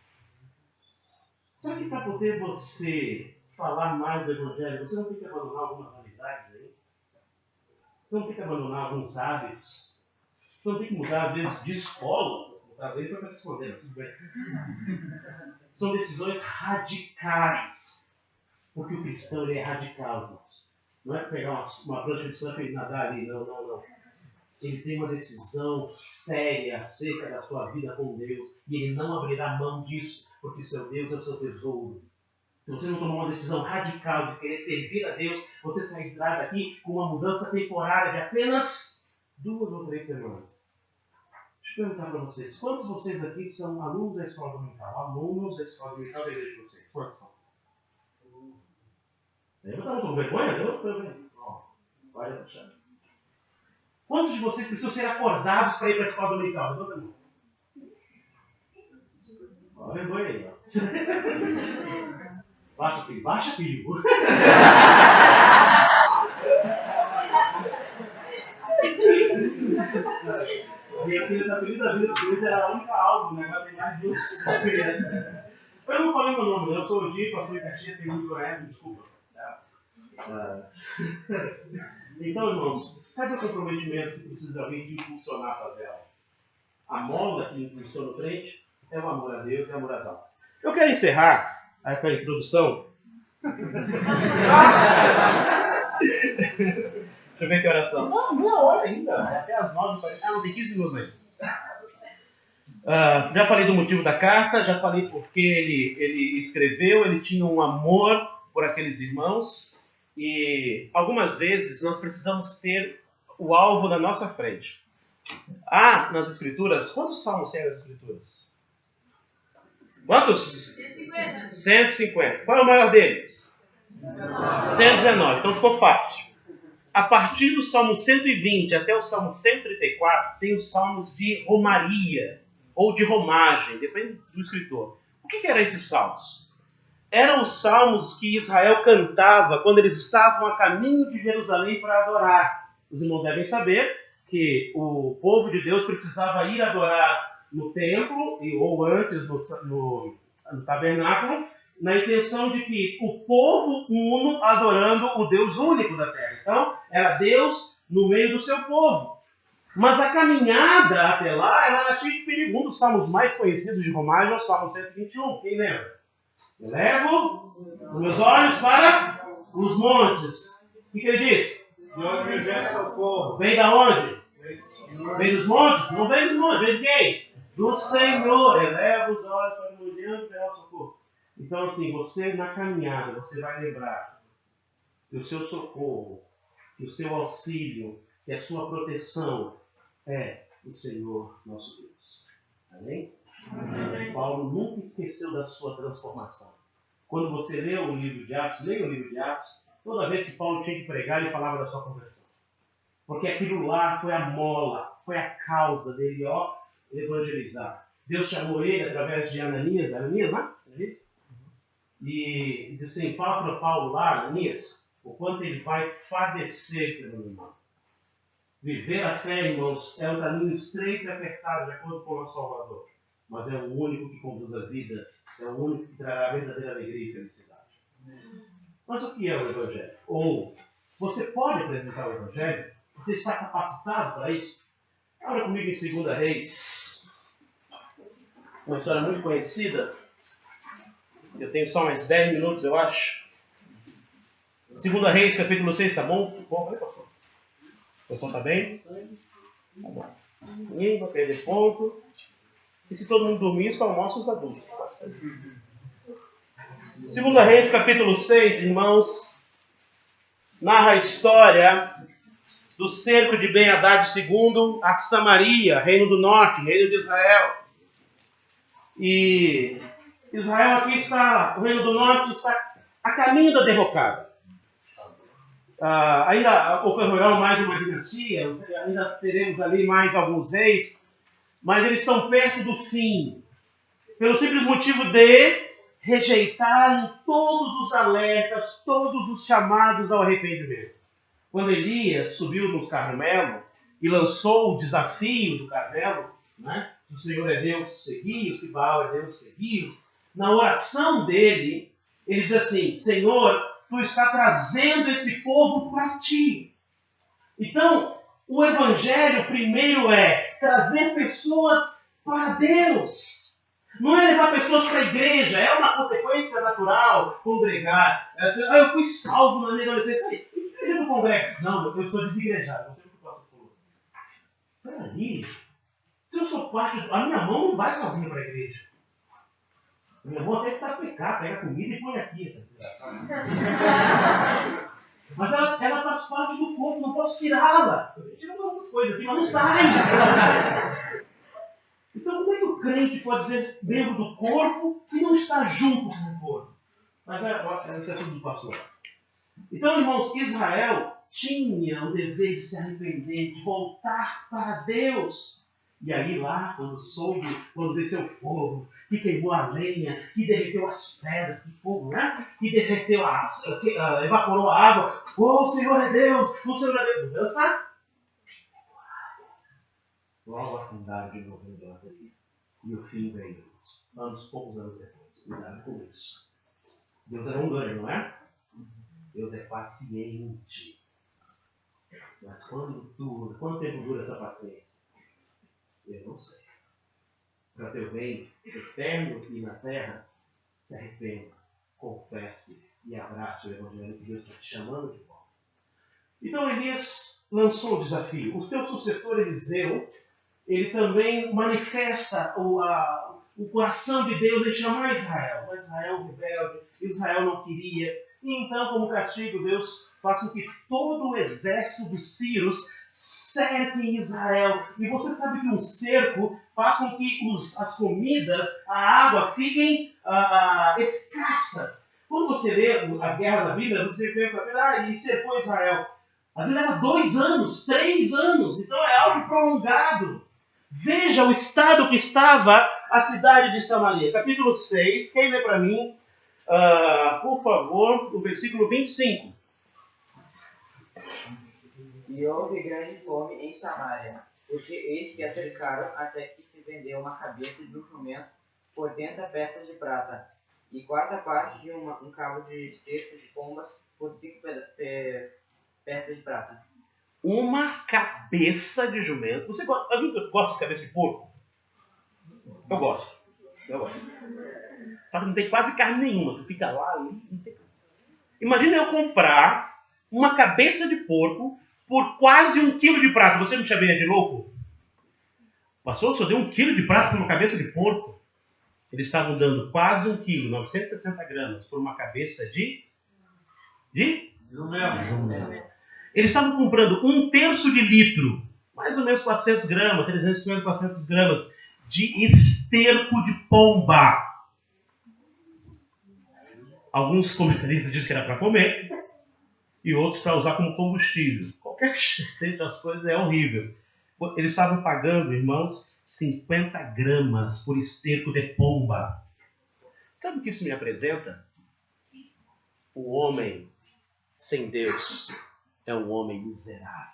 Sabe que para poder você falar mais do Evangelho, você não tem que abandonar algumas amizades aí? Você não tem que abandonar alguns hábitos? Você não tem que mudar, às vezes, de escola? Às vezes foi para se esconder, tudo bem. São decisões radicais. Porque o cristão ele é radical, irmãos. Não é pegar uma prancha de surf e nadar ali, não. Ele tem uma decisão séria acerca da sua vida com Deus e ele não abrirá mão disso, porque o seu Deus é o seu tesouro. Se você não tomar uma decisão radical de querer servir a Deus, você sairá daqui com uma mudança temporária de apenas 2 ou 3 semanas. Deixa eu perguntar para vocês, quantos de vocês aqui são alunos da escola dominical? Alunos da escola dominical da igreja de vocês? Quantos são? Eu estava com vergonha? Eu também. Olha, puxado. Quantos de vocês precisam ser acordados para ir para a escola dominical? Levanta a mão. Olha a vergonha aí, ó. Baixa, filho. Baixa, filho. A minha filha está feliz da vida, porque hoje era a única alvo, né? Agora tem mais 2 crianças. Eu não falei meu nome, eu sou o Di, pastor em Caxias, tem muito conhece, desculpa. Então, irmãos, cada comprometimento que precisa de alguém te impulsionar a fazer algo. A mola que impulsiona o crente é o amor a Deus e o amor às almas. Eu quero encerrar essa introdução. Deixa eu ver que horas são. Não, meia hora ainda. É até as 9h40. Não, tem 15 minutos aí. Já falei do motivo da carta, já falei porque ele escreveu, ele tinha um amor por aqueles irmãos. E algumas vezes nós precisamos ter o alvo na nossa frente. Nas Escrituras, quantos salmos tem nas Escrituras? Quantos? 150. Qual é o maior deles? 119. Então ficou fácil. A partir do Salmo 120 até o Salmo 134, tem os salmos de romaria ou de romagem, depende do escritor. O que eram esses salmos? Eram os salmos que Israel cantava quando eles estavam a caminho de Jerusalém para adorar. Os irmãos devem saber que o povo de Deus precisava ir adorar no templo, ou antes no tabernáculo, na intenção de que o povo uno adorando o Deus único da terra. Então, era Deus no meio do seu povo. Mas a caminhada até lá era cheia de perigo. Um dos salmos mais conhecidos de romagem é o Salmo 121. Quem lembra? Eu levo os meus olhos para os montes. O que ele diz? De onde me vem o socorro? Vem da onde? Vem dos montes? Não vem dos montes. Vem de quem? Do Senhor. Eleva os olhos para o monte e vem o socorro. Então, assim, você na caminhada, você vai lembrar que o seu socorro, que o seu auxílio, que a sua proteção é o Senhor nosso Deus. Amém? Amém. Paulo nunca esqueceu da sua transformação. Quando você lê o livro de Atos, leia o livro de Atos, toda vez que Paulo tinha que pregar, ele falava da sua conversão. Porque aquilo lá foi a mola, foi a causa dele, evangelizar. Deus chamou ele através de Ananias, né? E disse assim, fala para Paulo lá, Ananias, o quanto ele vai padecer pelo irmão. Viver a fé, irmãos, é um caminho estreito e apertado, de acordo com o nosso Salvador. Mas é o único que conduz a vida, é o único que trará verdadeira alegria e felicidade. Mas o que é o Evangelho? Ou você pode apresentar o Evangelho? Você está capacitado para isso? Abra comigo em 2 Reis. Uma história muito conhecida. Eu tenho só mais 10 minutos, eu acho. 2 Reis, capítulo 6, tá bom? Bom, né, pastor? O pessoal tá bem? Tá bom. Ninguém vai perder ponto. E se todo mundo dormir, só almoça os adultos. 2 Reis, capítulo 6, irmãos, narra a história do cerco de Ben-Hadad II a Samaria, reino do norte, reino de Israel. E Israel aqui está, o reino do norte está a caminho da derrocada. Ainda ocorrerá mais uma dinastia, ainda teremos ali mais alguns reis, mas eles estão perto do fim, pelo simples motivo de rejeitarem todos os alertas, todos os chamados ao arrependimento. Quando Elias subiu no Carmelo e lançou o desafio do Carmelo, né? Se o Senhor é Deus, seguiu, se Baal é Deus, seguiu. Na oração dele, ele diz assim, Senhor, tu está trazendo esse povo para ti. Então, o Evangelho primeiro é trazer pessoas para Deus. Não é levar pessoas para a igreja, é uma consequência natural congregar. Eu fui salvo na minha adolescência. Igreja não congrega. Não, eu estou desigrejado. Não sei o que o pastor falou. Peraí, se eu sou parte, a minha mão não vai sozinha para a igreja. A minha mão até que está pecar, pega comida e põe aqui. Mas ela faz parte do corpo, não posso tirá-la. Eu tiro algumas coisas aqui, mas não sai. Então, como é que o crente pode ser membro do corpo e não está junto com o corpo? Mas isso é tudo do pastor. Então, irmãos, Israel tinha o dever de se arrepender, de voltar para Deus. E aí lá, quando desceu o fogo, que queimou a lenha, que derreteu as pedras, que fogo, né? Que derreteu evaporou a água. Oh, o Senhor é Deus, o Senhor é Deus. Dança? Logo afundaram de novo em idolatria. E o fim veio, poucos anos depois. Cuidado com isso. Deus é longânimo, não é? Deus é paciente. Mas quanto tempo dura essa paciência? Eu não sei. Para teu bem eterno e na terra, se arrependa, confesse e abrace o Evangelho que Deus está te chamando de volta. Então Elias lançou o desafio. O seu sucessor Eliseu, ele também manifesta o coração de Deus em chamar Israel. Mas Israel rebelde, Israel não queria. E então, como castigo, Deus faz com que todo o exército dos sírios cerquem Israel. E você sabe que um cerco faz com que as comidas, a água, fiquem escassas. Quando você lê as guerras da Bíblia, você vê e cercou Israel. Às vezes leva 2 anos, 3 anos. Então é algo prolongado. Veja o estado que estava a cidade de Samaria. Capítulo 6, quem lê para mim, por favor, o versículo 25. E houve grande fome em Samaria, porque eis que a cercaram até que se vendeu uma cabeça de um jumento por 80 peças de prata, e 4 parte de um cabo de esterco de pombas por 5 peças de prata. Uma cabeça de jumento. Alguém gosta de cabeça de porco? Eu gosto. Só que não tem quase carne nenhuma. Tu fica lá ali. Imagina eu comprar uma cabeça de porco por quase 1 quilo de prata. Você me chamaria de louco? Pastor, só deu 1 quilo de prata por uma cabeça de porco. Eles estavam dando quase 1 quilo, 960 gramas, por uma cabeça de jumento. Eles estavam comprando 1/3 de litro, mais ou menos 400 gramas, 350, 400 gramas, de esterco de pomba. Alguns comentaristas dizem que era para comer, e outros para usar como combustível. Qualquer que seja as coisas, é horrível. Eles estavam pagando, irmãos, 50 gramas por esterco de pomba. Sabe o que isso me apresenta? O homem sem Deus é um homem miserável.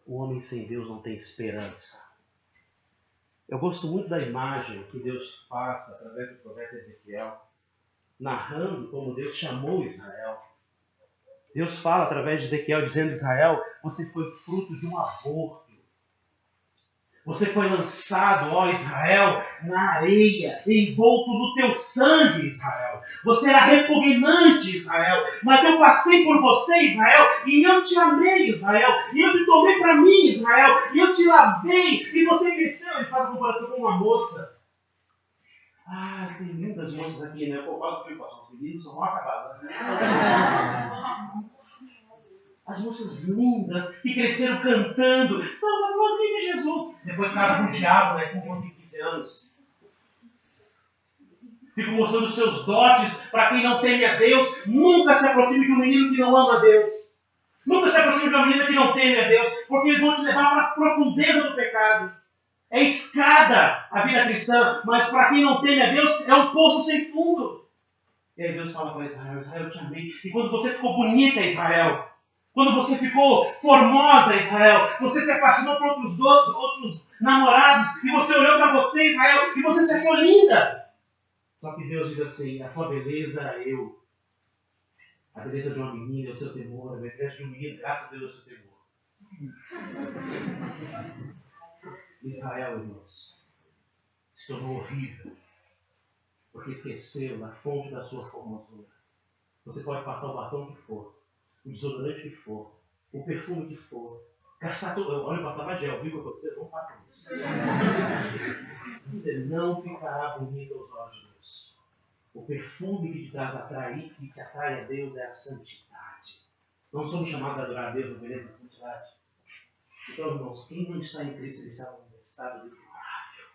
O homem sem Deus não tem esperança. Eu gosto muito da imagem que Deus passa através do profeta Ezequiel, narrando como Deus chamou Israel. Deus fala através de Ezequiel, dizendo: Israel, você foi fruto de um aborto. Você foi lançado, ó Israel, na areia, envolto no teu sangue, Israel. Você era repugnante, Israel. Mas eu passei por você, Israel, e eu te amei, Israel. E eu te tomei para mim, Israel. E eu te lavei, e você cresceu. Ele faz a comparação com uma moça. Ah, tem muitas moças aqui, né? Eu concordo com os meninos são mal acabados. As moças lindas que cresceram cantando. São as moças de Jesus. Depois casam com o diabo, né? Com 15 anos. Ficam mostrando os seus dotes para quem não teme a Deus. Nunca se aproxime de um menino que não ama a Deus. Nunca se aproxime de uma menina que não teme a Deus. Porque eles vão te levar para a profundeza do pecado. É escada a vida cristã. Mas para quem não teme a Deus, é um poço sem fundo. E aí Deus fala para Israel: Israel, eu te amei. E quando você ficou bonita, Israel, quando você ficou formosa, Israel, você se apaixonou por outros namorados, e você olhou para você, Israel, e você se achou linda. Só que Deus diz assim: a sua beleza era eu. A beleza de uma menina é o seu temor. A beleza de um menino, graças a Deus, é o seu temor. Israel, irmãos, se tornou horrível, porque esqueceu da fonte da sua formosura. Você pode passar o batom que for, o desodorante que for, o perfume que for, gastar todo. Olha, passar mais gel, viu o que aconteceu? Não faça isso. Você não ficará bonito aos olhos de Deus. O perfume que te traz atrair, que te atrai a Deus, é a santidade. Não somos chamados a adorar a Deus na beleza da santidade. Então, irmãos, quem não está em Cristo, ele está em estado deplorável.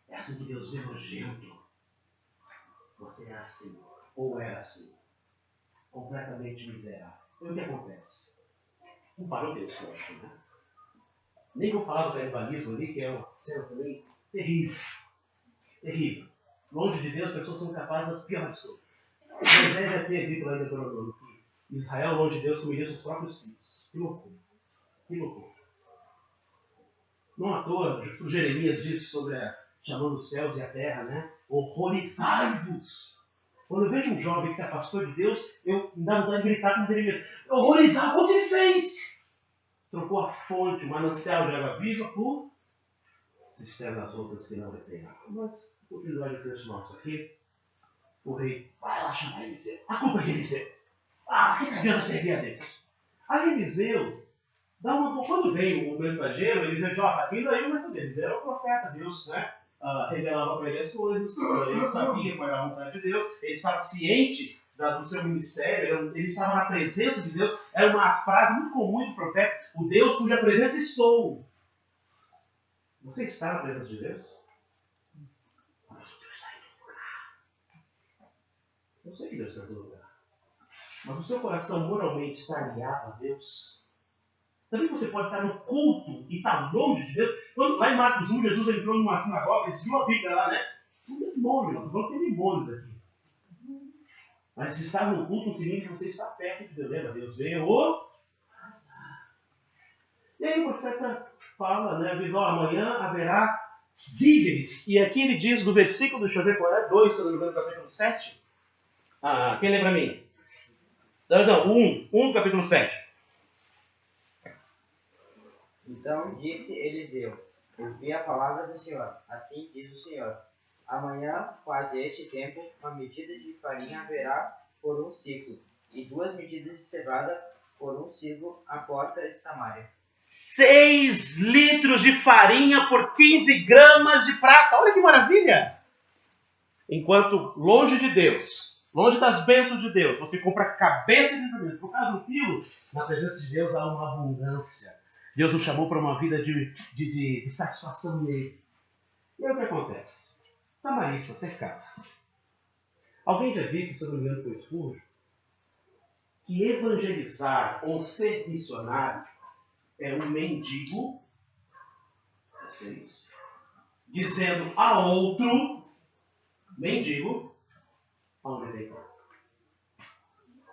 É assim que Deus vê nojento. Você é assim, ou era assim, completamente miserável. E o que acontece? Não parou Deus, eu acho, né? Nem vou falar do canibalismo ali, que é uma cena também terrível. Terrível. Longe de Deus, as pessoas são capazes das piores coisas. Moisés já tinha dito lá em Deuteronômio que Israel, longe de Deus, comeria seus próprios filhos. Que loucura. Que loucura. Não à toa, o Jeremias disse sobre chamando os céus e a terra, né? Horrorizai-vos. Quando eu vejo um jovem que se afastou de Deus, eu me dá vontade de gritar com Jeremias: horrorizar, o que ele fez? Trocou a fonte, o manancial de água viva, por cisternas outras que não retêm água. Mas, o episódio de texto nosso aqui, o rei vai lá chamar Eliseu. A culpa é de Eliseu. Que adianta servir a Deus? Aí Eliseu dá uma. Quando veio o mensageiro, Eliseu diz: está vindo aí o mensageiro. Eliseu era o profeta, Deus, né? Revelava para ele as coisas, ele sabia qual era a vontade de Deus, ele estava ciente do seu ministério, ele estava na presença de Deus. Era uma frase muito comum do profeta: o Deus cuja presença estou. Você está na presença de Deus? Eu sei que Deus está em todo lugar. Mas o seu coração moralmente está alinhado a Deus? Também você pode estar no culto e estar longe de Deus. Quando, lá em Marcos 1, Jesus entrou numa sinagoga e viu a Bíblia lá, né? Um demônio, não estou falando que tem demônios aqui. Mas se está no culto, significa que você está perto de Deus. Lembra? Deus veio o azar. E aí o profeta fala, né? Diz: amanhã haverá víveres. E aqui ele diz no versículo, deixa eu ver qual é, 2, se não me engano, capítulo 7. Quem lembra a mim? Não, 1 do capítulo 7. Então disse Eliseu: ouvi a palavra do Senhor, assim diz o Senhor. Amanhã, quase este tempo, uma medida de farinha haverá por um ciclo, e 2 medidas de cevada por um ciclo à porta de Samaria. 6 litros de farinha por 15 gramas de prata. Olha que maravilha! Enquanto longe de Deus, longe das bênçãos de Deus, você compra a cabeça de Deus. Por causa do quilo, na presença de Deus há uma abundância. Deus nos chamou para uma vida de satisfação nele. E aí o que acontece? Samaria está cercada. Alguém já disse, se eu não me engano, foi Spurgeon, que evangelizar ou ser missionário é um mendigo 6, dizendo a outro, mendigo, onde tem pão.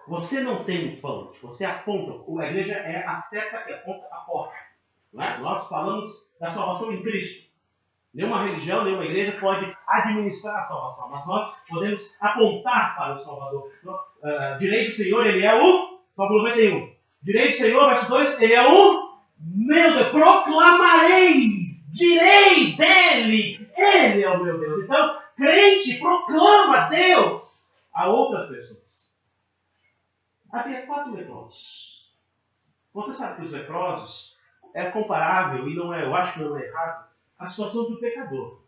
Você não tem pão, você aponta, a igreja é a seta que aponta a porta. Não é? Nós falamos da salvação em Cristo. Nenhuma religião, nenhuma igreja pode administrar a salvação, mas nós podemos apontar para o Salvador. Direi do Senhor, ele é o Salmo 91. Direi do Senhor, verso 2, ele é o meu Deus. Proclamarei, direi dele, ele é o meu Deus. Então, crente proclama Deus a outras pessoas. Havia 4 leprosos. Você sabe que os leprosos é comparável, e não é, eu acho que não é errado, a situação do pecador.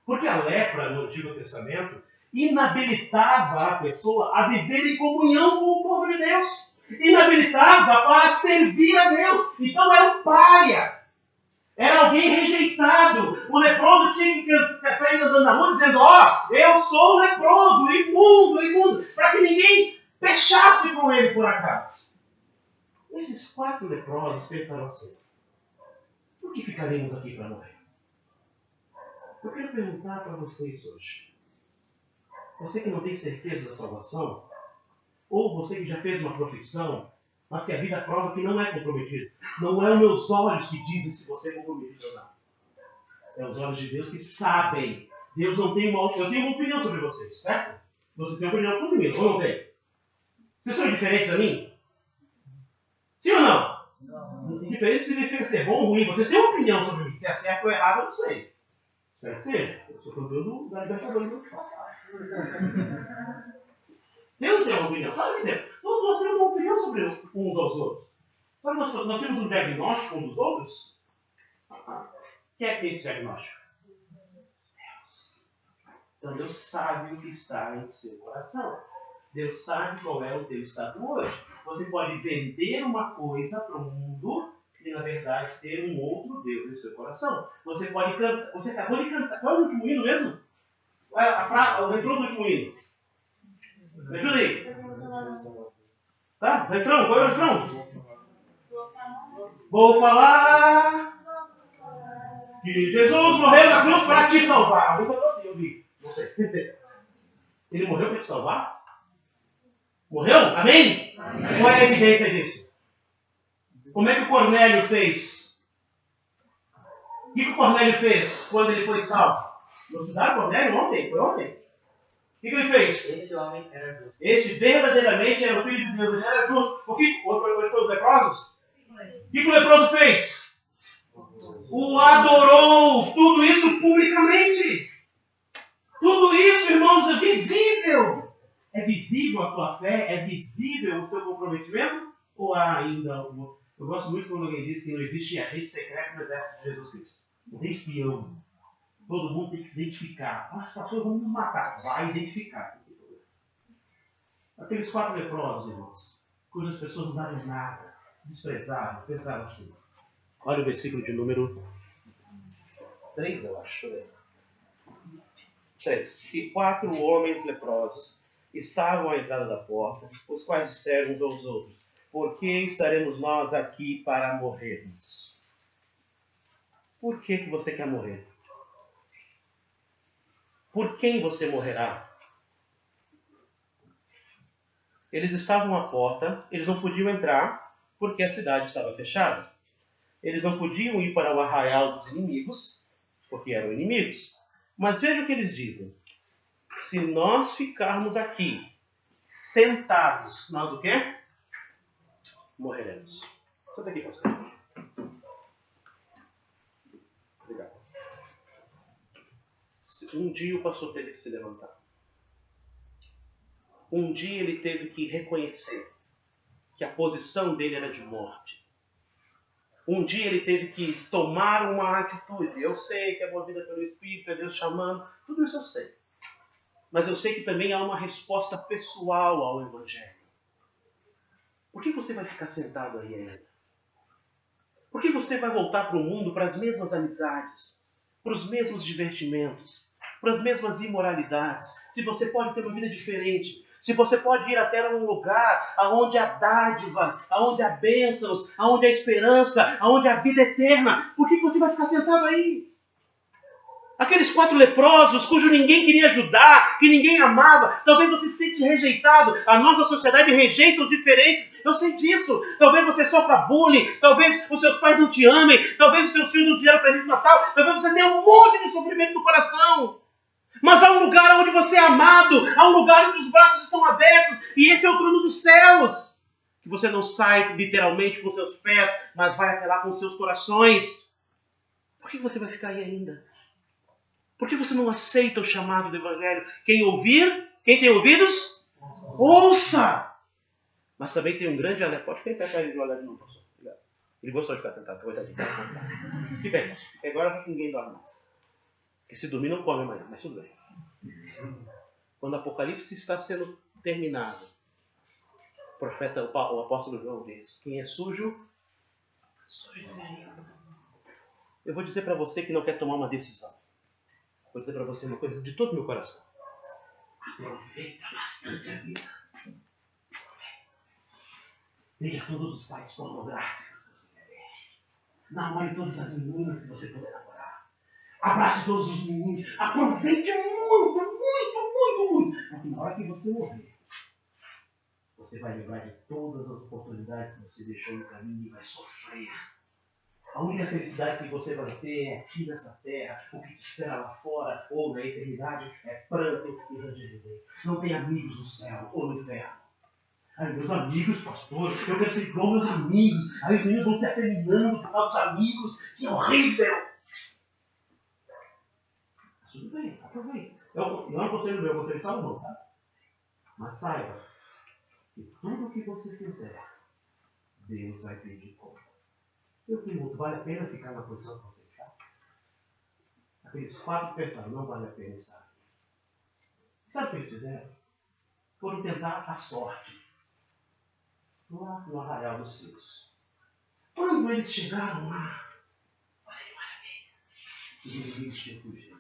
Porque a lepra no Antigo Testamento inabilitava a pessoa a viver em comunhão com o povo de Deus. Inabilitava para servir a Deus. Então era um pária. Era alguém rejeitado. O leproso tinha que sair andando na rua dizendo, eu sou leproso, imundo, para que ninguém fechasse com ele por acaso. Esses 4 leprosos pensaram assim, por que ficaremos aqui para morrer? Eu quero perguntar para vocês hoje. Você que não tem certeza da salvação, ou você que já fez uma profissão, mas que a vida prova que não é comprometido. Não é os meus olhos que dizem se você é comprometido ou não. É os olhos de Deus que sabem. Deus não tem uma... Eu tenho uma opinião sobre vocês, certo? Você tem uma opinião sobre mim, ou não tem? Vocês são diferentes a mim? Sim ou não? Não. Diferente significa ser bom ou ruim. Vocês têm uma opinião sobre mim. Se é certo ou errado, eu não sei. Espero que seja. Eu sou campeão da Libertadores do passado. Deus tem uma opinião. Claro que tem. Todos nós temos uma opinião sobre uns aos outros. Sabe, nós temos um diagnóstico uns dos outros? Quem é que tem esse diagnóstico? Deus. Então Deus sabe o que está em seu coração. Deus sabe qual é o teu estado hoje. Você pode vender uma coisa para o mundo e, na verdade, ter um outro Deus em seu coração. Você pode cantar. Você acabou de cantar. Qual é o último hino mesmo? O refrão do último hino. Me ajuda aí. Tá? Refrão, qual é o refrão? Vou falar que Jesus morreu na cruz para te salvar. Alguém falou assim, eu vi. Não sei. Ele morreu para te salvar? Morreu? Amém? Amém? Qual é a evidência disso? Como é que o Cornélio fez? O que o Cornélio fez quando ele foi salvo? Não estudaram Cornélio ontem? Foi ontem? O que ele fez? Esse homem era justo. Esse verdadeiramente era o Filho de Deus. Ele era justo. O que foi os leprosos? O que o leproso fez? O adorou. Tudo isso publicamente. Tudo isso, irmãos, é visível. É visível a tua fé? É visível o seu comprometimento? Ou há ainda... Eu gosto muito quando alguém diz que não existe agente secreto no exército de Jesus Cristo. Não tem espião. Todo mundo tem que se identificar. Mas pastor, vamos nos matar. Vai identificar. Aqueles 4 leprosos, irmãos, cujas pessoas não davam nada, desprezavam, pensavam assim. Olha o versículo de número 3, eu acho. 3. E 4 homens leprosos estavam à entrada da porta, os quais disseram uns aos outros, por que estaremos nós aqui para morrermos? Por que você quer morrer? Por quem você morrerá? Eles estavam à porta, eles não podiam entrar, porque a cidade estava fechada. Eles não podiam ir para o arraial dos inimigos, porque eram inimigos. Mas veja o que eles dizem. Se nós ficarmos aqui, sentados, nós o quê? Morreremos. Senta aqui, pastor. Obrigado. Um dia o pastor teve que se levantar. Um dia ele teve que reconhecer que a posição dele era de morte. Um dia ele teve que tomar uma atitude. Eu sei que é movida pelo Espírito, é Deus chamando, tudo isso eu sei. Mas eu sei que também há uma resposta pessoal ao Evangelho. Por que você vai ficar sentado aí ainda? Por que você vai voltar para o mundo, para as mesmas amizades, para os mesmos divertimentos, para as mesmas imoralidades, se você pode ter uma vida diferente? Se você pode ir até um lugar onde há dádivas, onde há bênçãos, onde há esperança, onde há vida eterna, por que você vai ficar sentado aí? Aqueles 4 leprosos, cujo ninguém queria ajudar, que ninguém amava. Talvez você se sente rejeitado. A nossa sociedade rejeita os diferentes. Eu sei disso. Talvez você sofra bullying. Talvez os seus pais não te amem. Talvez os seus filhos não te deram presente de Natal. Talvez você tenha um monte de sofrimento no coração. Mas há um lugar onde você é amado. Há um lugar onde os braços estão abertos. E esse é o trono dos céus. Que você não sai literalmente com seus pés, mas vai até lá com seus corações. Por que você vai ficar aí ainda? Por que você não aceita o chamado do Evangelho? Quem tem ouvidos, ouça! Mas também tem um grande alerta. Pode ficar em pé de olhar de novo, pastor. Obrigado. Ele gostou de ficar sentado. Fica aí, pastor. Agora ninguém dorme mais. Porque se dormir não come amanhã, mas tudo bem. Quando o Apocalipse está sendo terminado, o apóstolo João diz, quem é sujo, sujo ainda. Eu vou dizer para você que não quer tomar uma decisão. Vou dizer para você uma coisa de todo o meu coração. Aproveita bastante a vida. Veja todos os sites pornográficos que você quer ver. Namore todas as meninas que você puder namorar. Abrace todos os meninos. Aproveite muito, muito, muito, muito. Porque na hora que você morrer, você vai lembrar de todas as oportunidades que você deixou no caminho e vai sofrer. A única felicidade que você vai ter é aqui nessa terra. O que te espera lá fora ou na eternidade é pranto e ranger de dente. Não tem amigos no céu ou no inferno. Ai, meus amigos, pastor, eu quero ser igual meus amigos. Aí os meninos vão se afeminando por causa dos amigos. Que horrível! Tudo bem, aproveita. Não é um conselho meu, é um conselho de Salomão, tá? Mas saiba que tudo o que você fizer, Deus vai pedir conta. Eu pergunto, vale a pena ficar na posição que você está? Aqueles 4 pensaram, não vale a pena estar aqui. Sabe o que eles fizeram? Foram tentar a sorte. Lá no arraial dos céus. Quando eles chegaram lá, olha que maravilha. Os inimigos tinham fugido.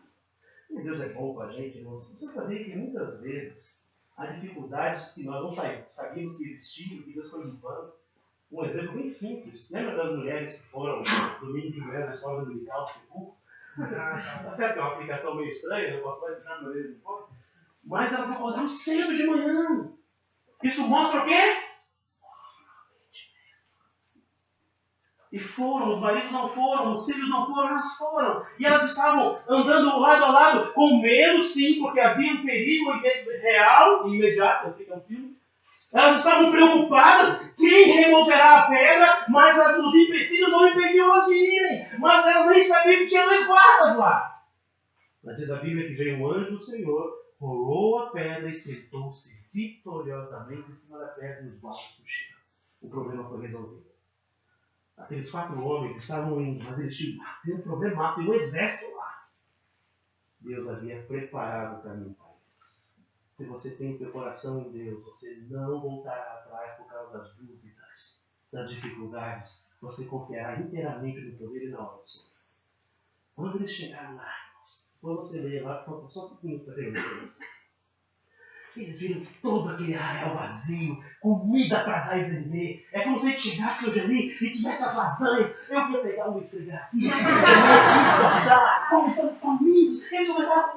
E Deus é bom com a gente, irmãos. Você sabia que muitas vezes há dificuldades que nós não sabíamos que existiam, que Deus foi limpando. Um exemplo bem simples. Lembra das mulheres que foram domingo de manhã na escola dominical do Sepulcro? Tá certo que é uma aplicação meio estranha, eu posso entrar no meio de fora. Mas elas acordaram cedo de manhã. Isso mostra o quê? E foram, os maridos não foram, os filhos não foram, elas foram. E elas estavam andando lado a lado, com medo sim, porque havia um perigo real e imediato, fica um filme. Elas estavam preocupadas, quem removerá a pedra, mas os empecilhos não impediam elas de irem. Mas elas nem sabiam que tinha 2 guardas lá. Mas diz a Bíblia que veio um anjo do Senhor, rolou a pedra e sentou-se vitoriosamente em cima da pedra e os guardas fugiram. O problema foi resolvido. Aqueles 4 homens estavam indo, mas eles tinham um problema, tem um exército lá. Deus havia preparado o caminho para eles. Se você tem o teu coração em Deus, você não voltará atrás por causa das dúvidas, das dificuldades. Você confiará inteiramente no poder e na obra do Senhor. Quando eles chegaram lá, quando você lê lá, falta só 5 minutos para terminar isso. Eles viram todo aquele arraial vazio, comida para dar e vender. É como se a gente chegasse hoje ali e tivesse as lasanhas. Eu ia pegar uma esfregar aqui, guardar, começando famintos. Eles começaram a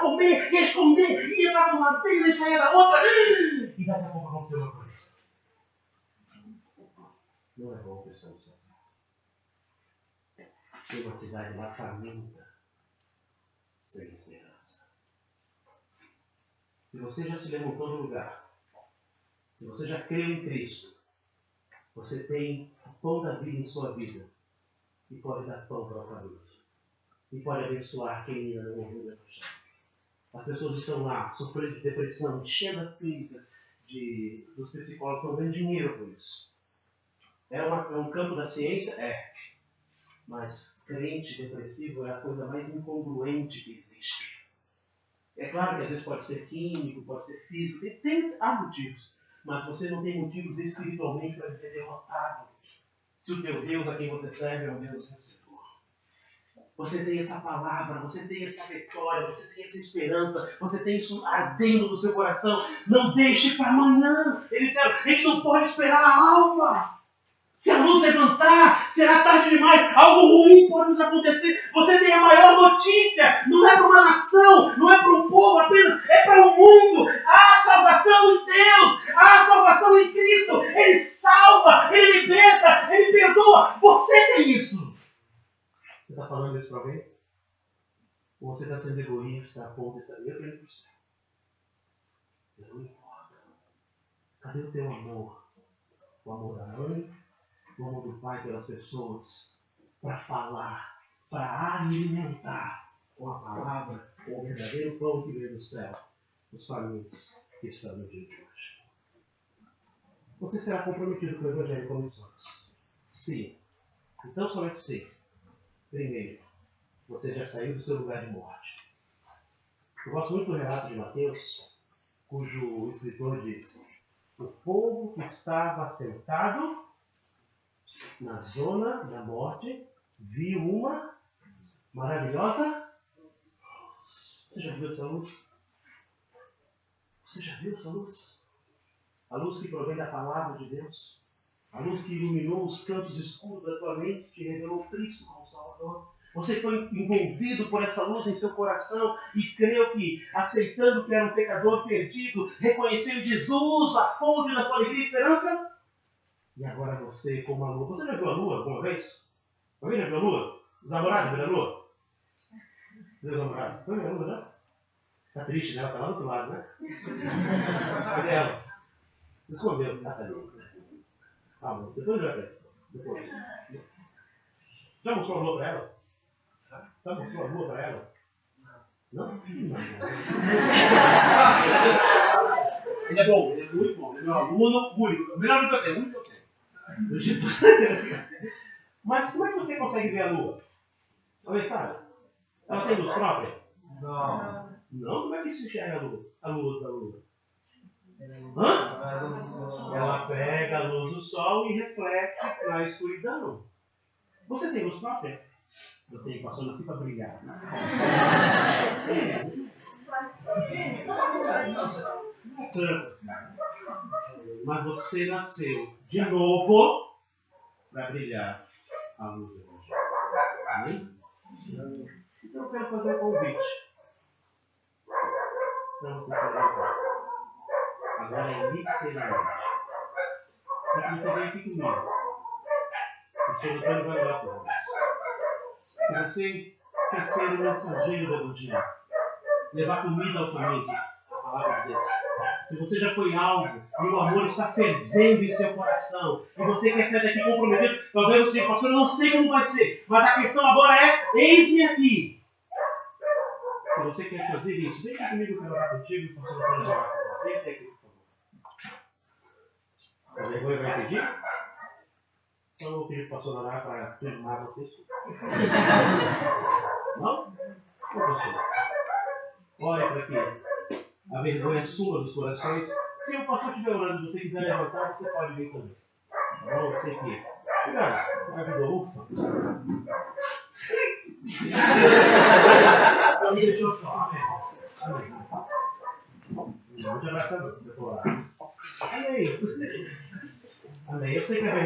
comer, e a esconder, ia para uma tela e saía da outra. E daqui a pouco aconteceu uma coisa. Não é bom que estamos sozinhos. Tem uma cidade lá faminta, sem esperança. Se você já se levantou no lugar, se você já creu em Cristo, você tem o pão da vida em sua vida e pode dar pão para o faminto. E pode abençoar quem ainda não ouviu o Evangelho. As pessoas estão lá sofrendo de depressão, enchendo as clínicas dos psicólogos, estão ganhando dinheiro por isso. É um campo da ciência? É. Mas crente depressivo é a coisa mais incongruente que existe. É claro que às vezes pode ser químico, pode ser físico, há motivos. Mas você não tem motivos espiritualmente para viver derrotado. Se o teu Deus a quem você serve é um Deus vencedor. Você tem essa palavra, você tem essa vitória, você tem essa esperança, você tem isso ardendo no seu coração. Não deixe para amanhã. Eles disseram, a gente não pode esperar a alva. Se a luz levantar, será tarde demais. Algo ruim pode nos acontecer. Você tem a maior notícia. Não é para uma nação, não é para um povo apenas, é para o mundo. Há salvação em Deus, há salvação em Cristo. Ele salva, Ele liberta, Ele perdoa. Você tem isso. Você está falando isso para alguém? Ou você está sendo egoísta a ponto de saber? Eu quero ir para o céu. Não importa. Cadê o teu amor? O amor da mãe? O amor do Pai pelas pessoas? Para falar, para alimentar com a palavra, o verdadeiro pão que veio do céu, os famintos que estão no dia de hoje. Você será comprometido com o Evangelho com missões? Sim. Então somente sim. Primeiro, você já saiu do seu lugar de morte. Eu gosto muito do relato de Mateus, cujo escritor diz: o povo que estava sentado na zona da morte viu uma maravilhosa luz. Você já viu essa luz? Você já viu essa luz? A luz que provém da palavra de Deus. A luz que iluminou os cantos escuros da tua mente, te revelou Cristo como Salvador. Você foi envolvido por essa luz em seu coração e creu que, aceitando que era um pecador perdido, reconheceu Jesus, a fonte da sua alegria e esperança. E agora você, como a lua. Você já viu a lua alguma vez? Alguém já viu a lua? Os namorados viram a lua? Os namorados? Foi a lua, né? Tá triste, né? Ela tá lá do outro lado, né? Cadê ela? Escondeu. Ah, tá ali. Ah, bom. Depois vai ver. Depois. Já mostrou a lua para ela? Já mostrou a lua para ela? Não? Não. Ele é bom, ele é muito bom. Ele é um aluno único. O melhor que eu tenho, o único que eu tenho. Mas como é que você consegue ver a lua? Alguém sabe? Ela tem luz própria? Não. Não? Como é que se enxerga a luz? A luz da lua? Hã? Ela pega a luz do sol e reflete na escuridão. Você tem luz própria? Eu tenho, passou nasci para brilhar. Mas você nasceu de novo para brilhar a luz do Evangelho. Amém? Então eu quero fazer um convite para você se levantar. Agora é literalmente. Para que você venha aqui comigo. O Senhor Antônio vai orar por nós. Se você quer ser um mensageiro do Evangelho, levar comida ao faminto, a palavra de Deus. Se você já foi alvo e o amor está fervendo em seu coração, e você quer sair daqui comprometido, talvez você diga, pastor, eu não sei como vai ser, mas a questão agora é, eis-me aqui. Se você quer fazer isso, vem aqui comigo, eu quero orar contigo, o pastor vai orar com você. Vem aqui, por favor. A vergonha vai pedir? Então eu vou pedir para o pastor orar para firmar vocês. Não? Ô, pastor. Olha para que a vergonha sua dos corações. Se o pastor estiver orando e você quiser levantar, você pode vir também. Tá bom? Você aqui. Obrigado. Ajudou. Ufa. Não me deixou só. Amém. Muito abraçador. Amém. Amém. Eu sei que é verdade.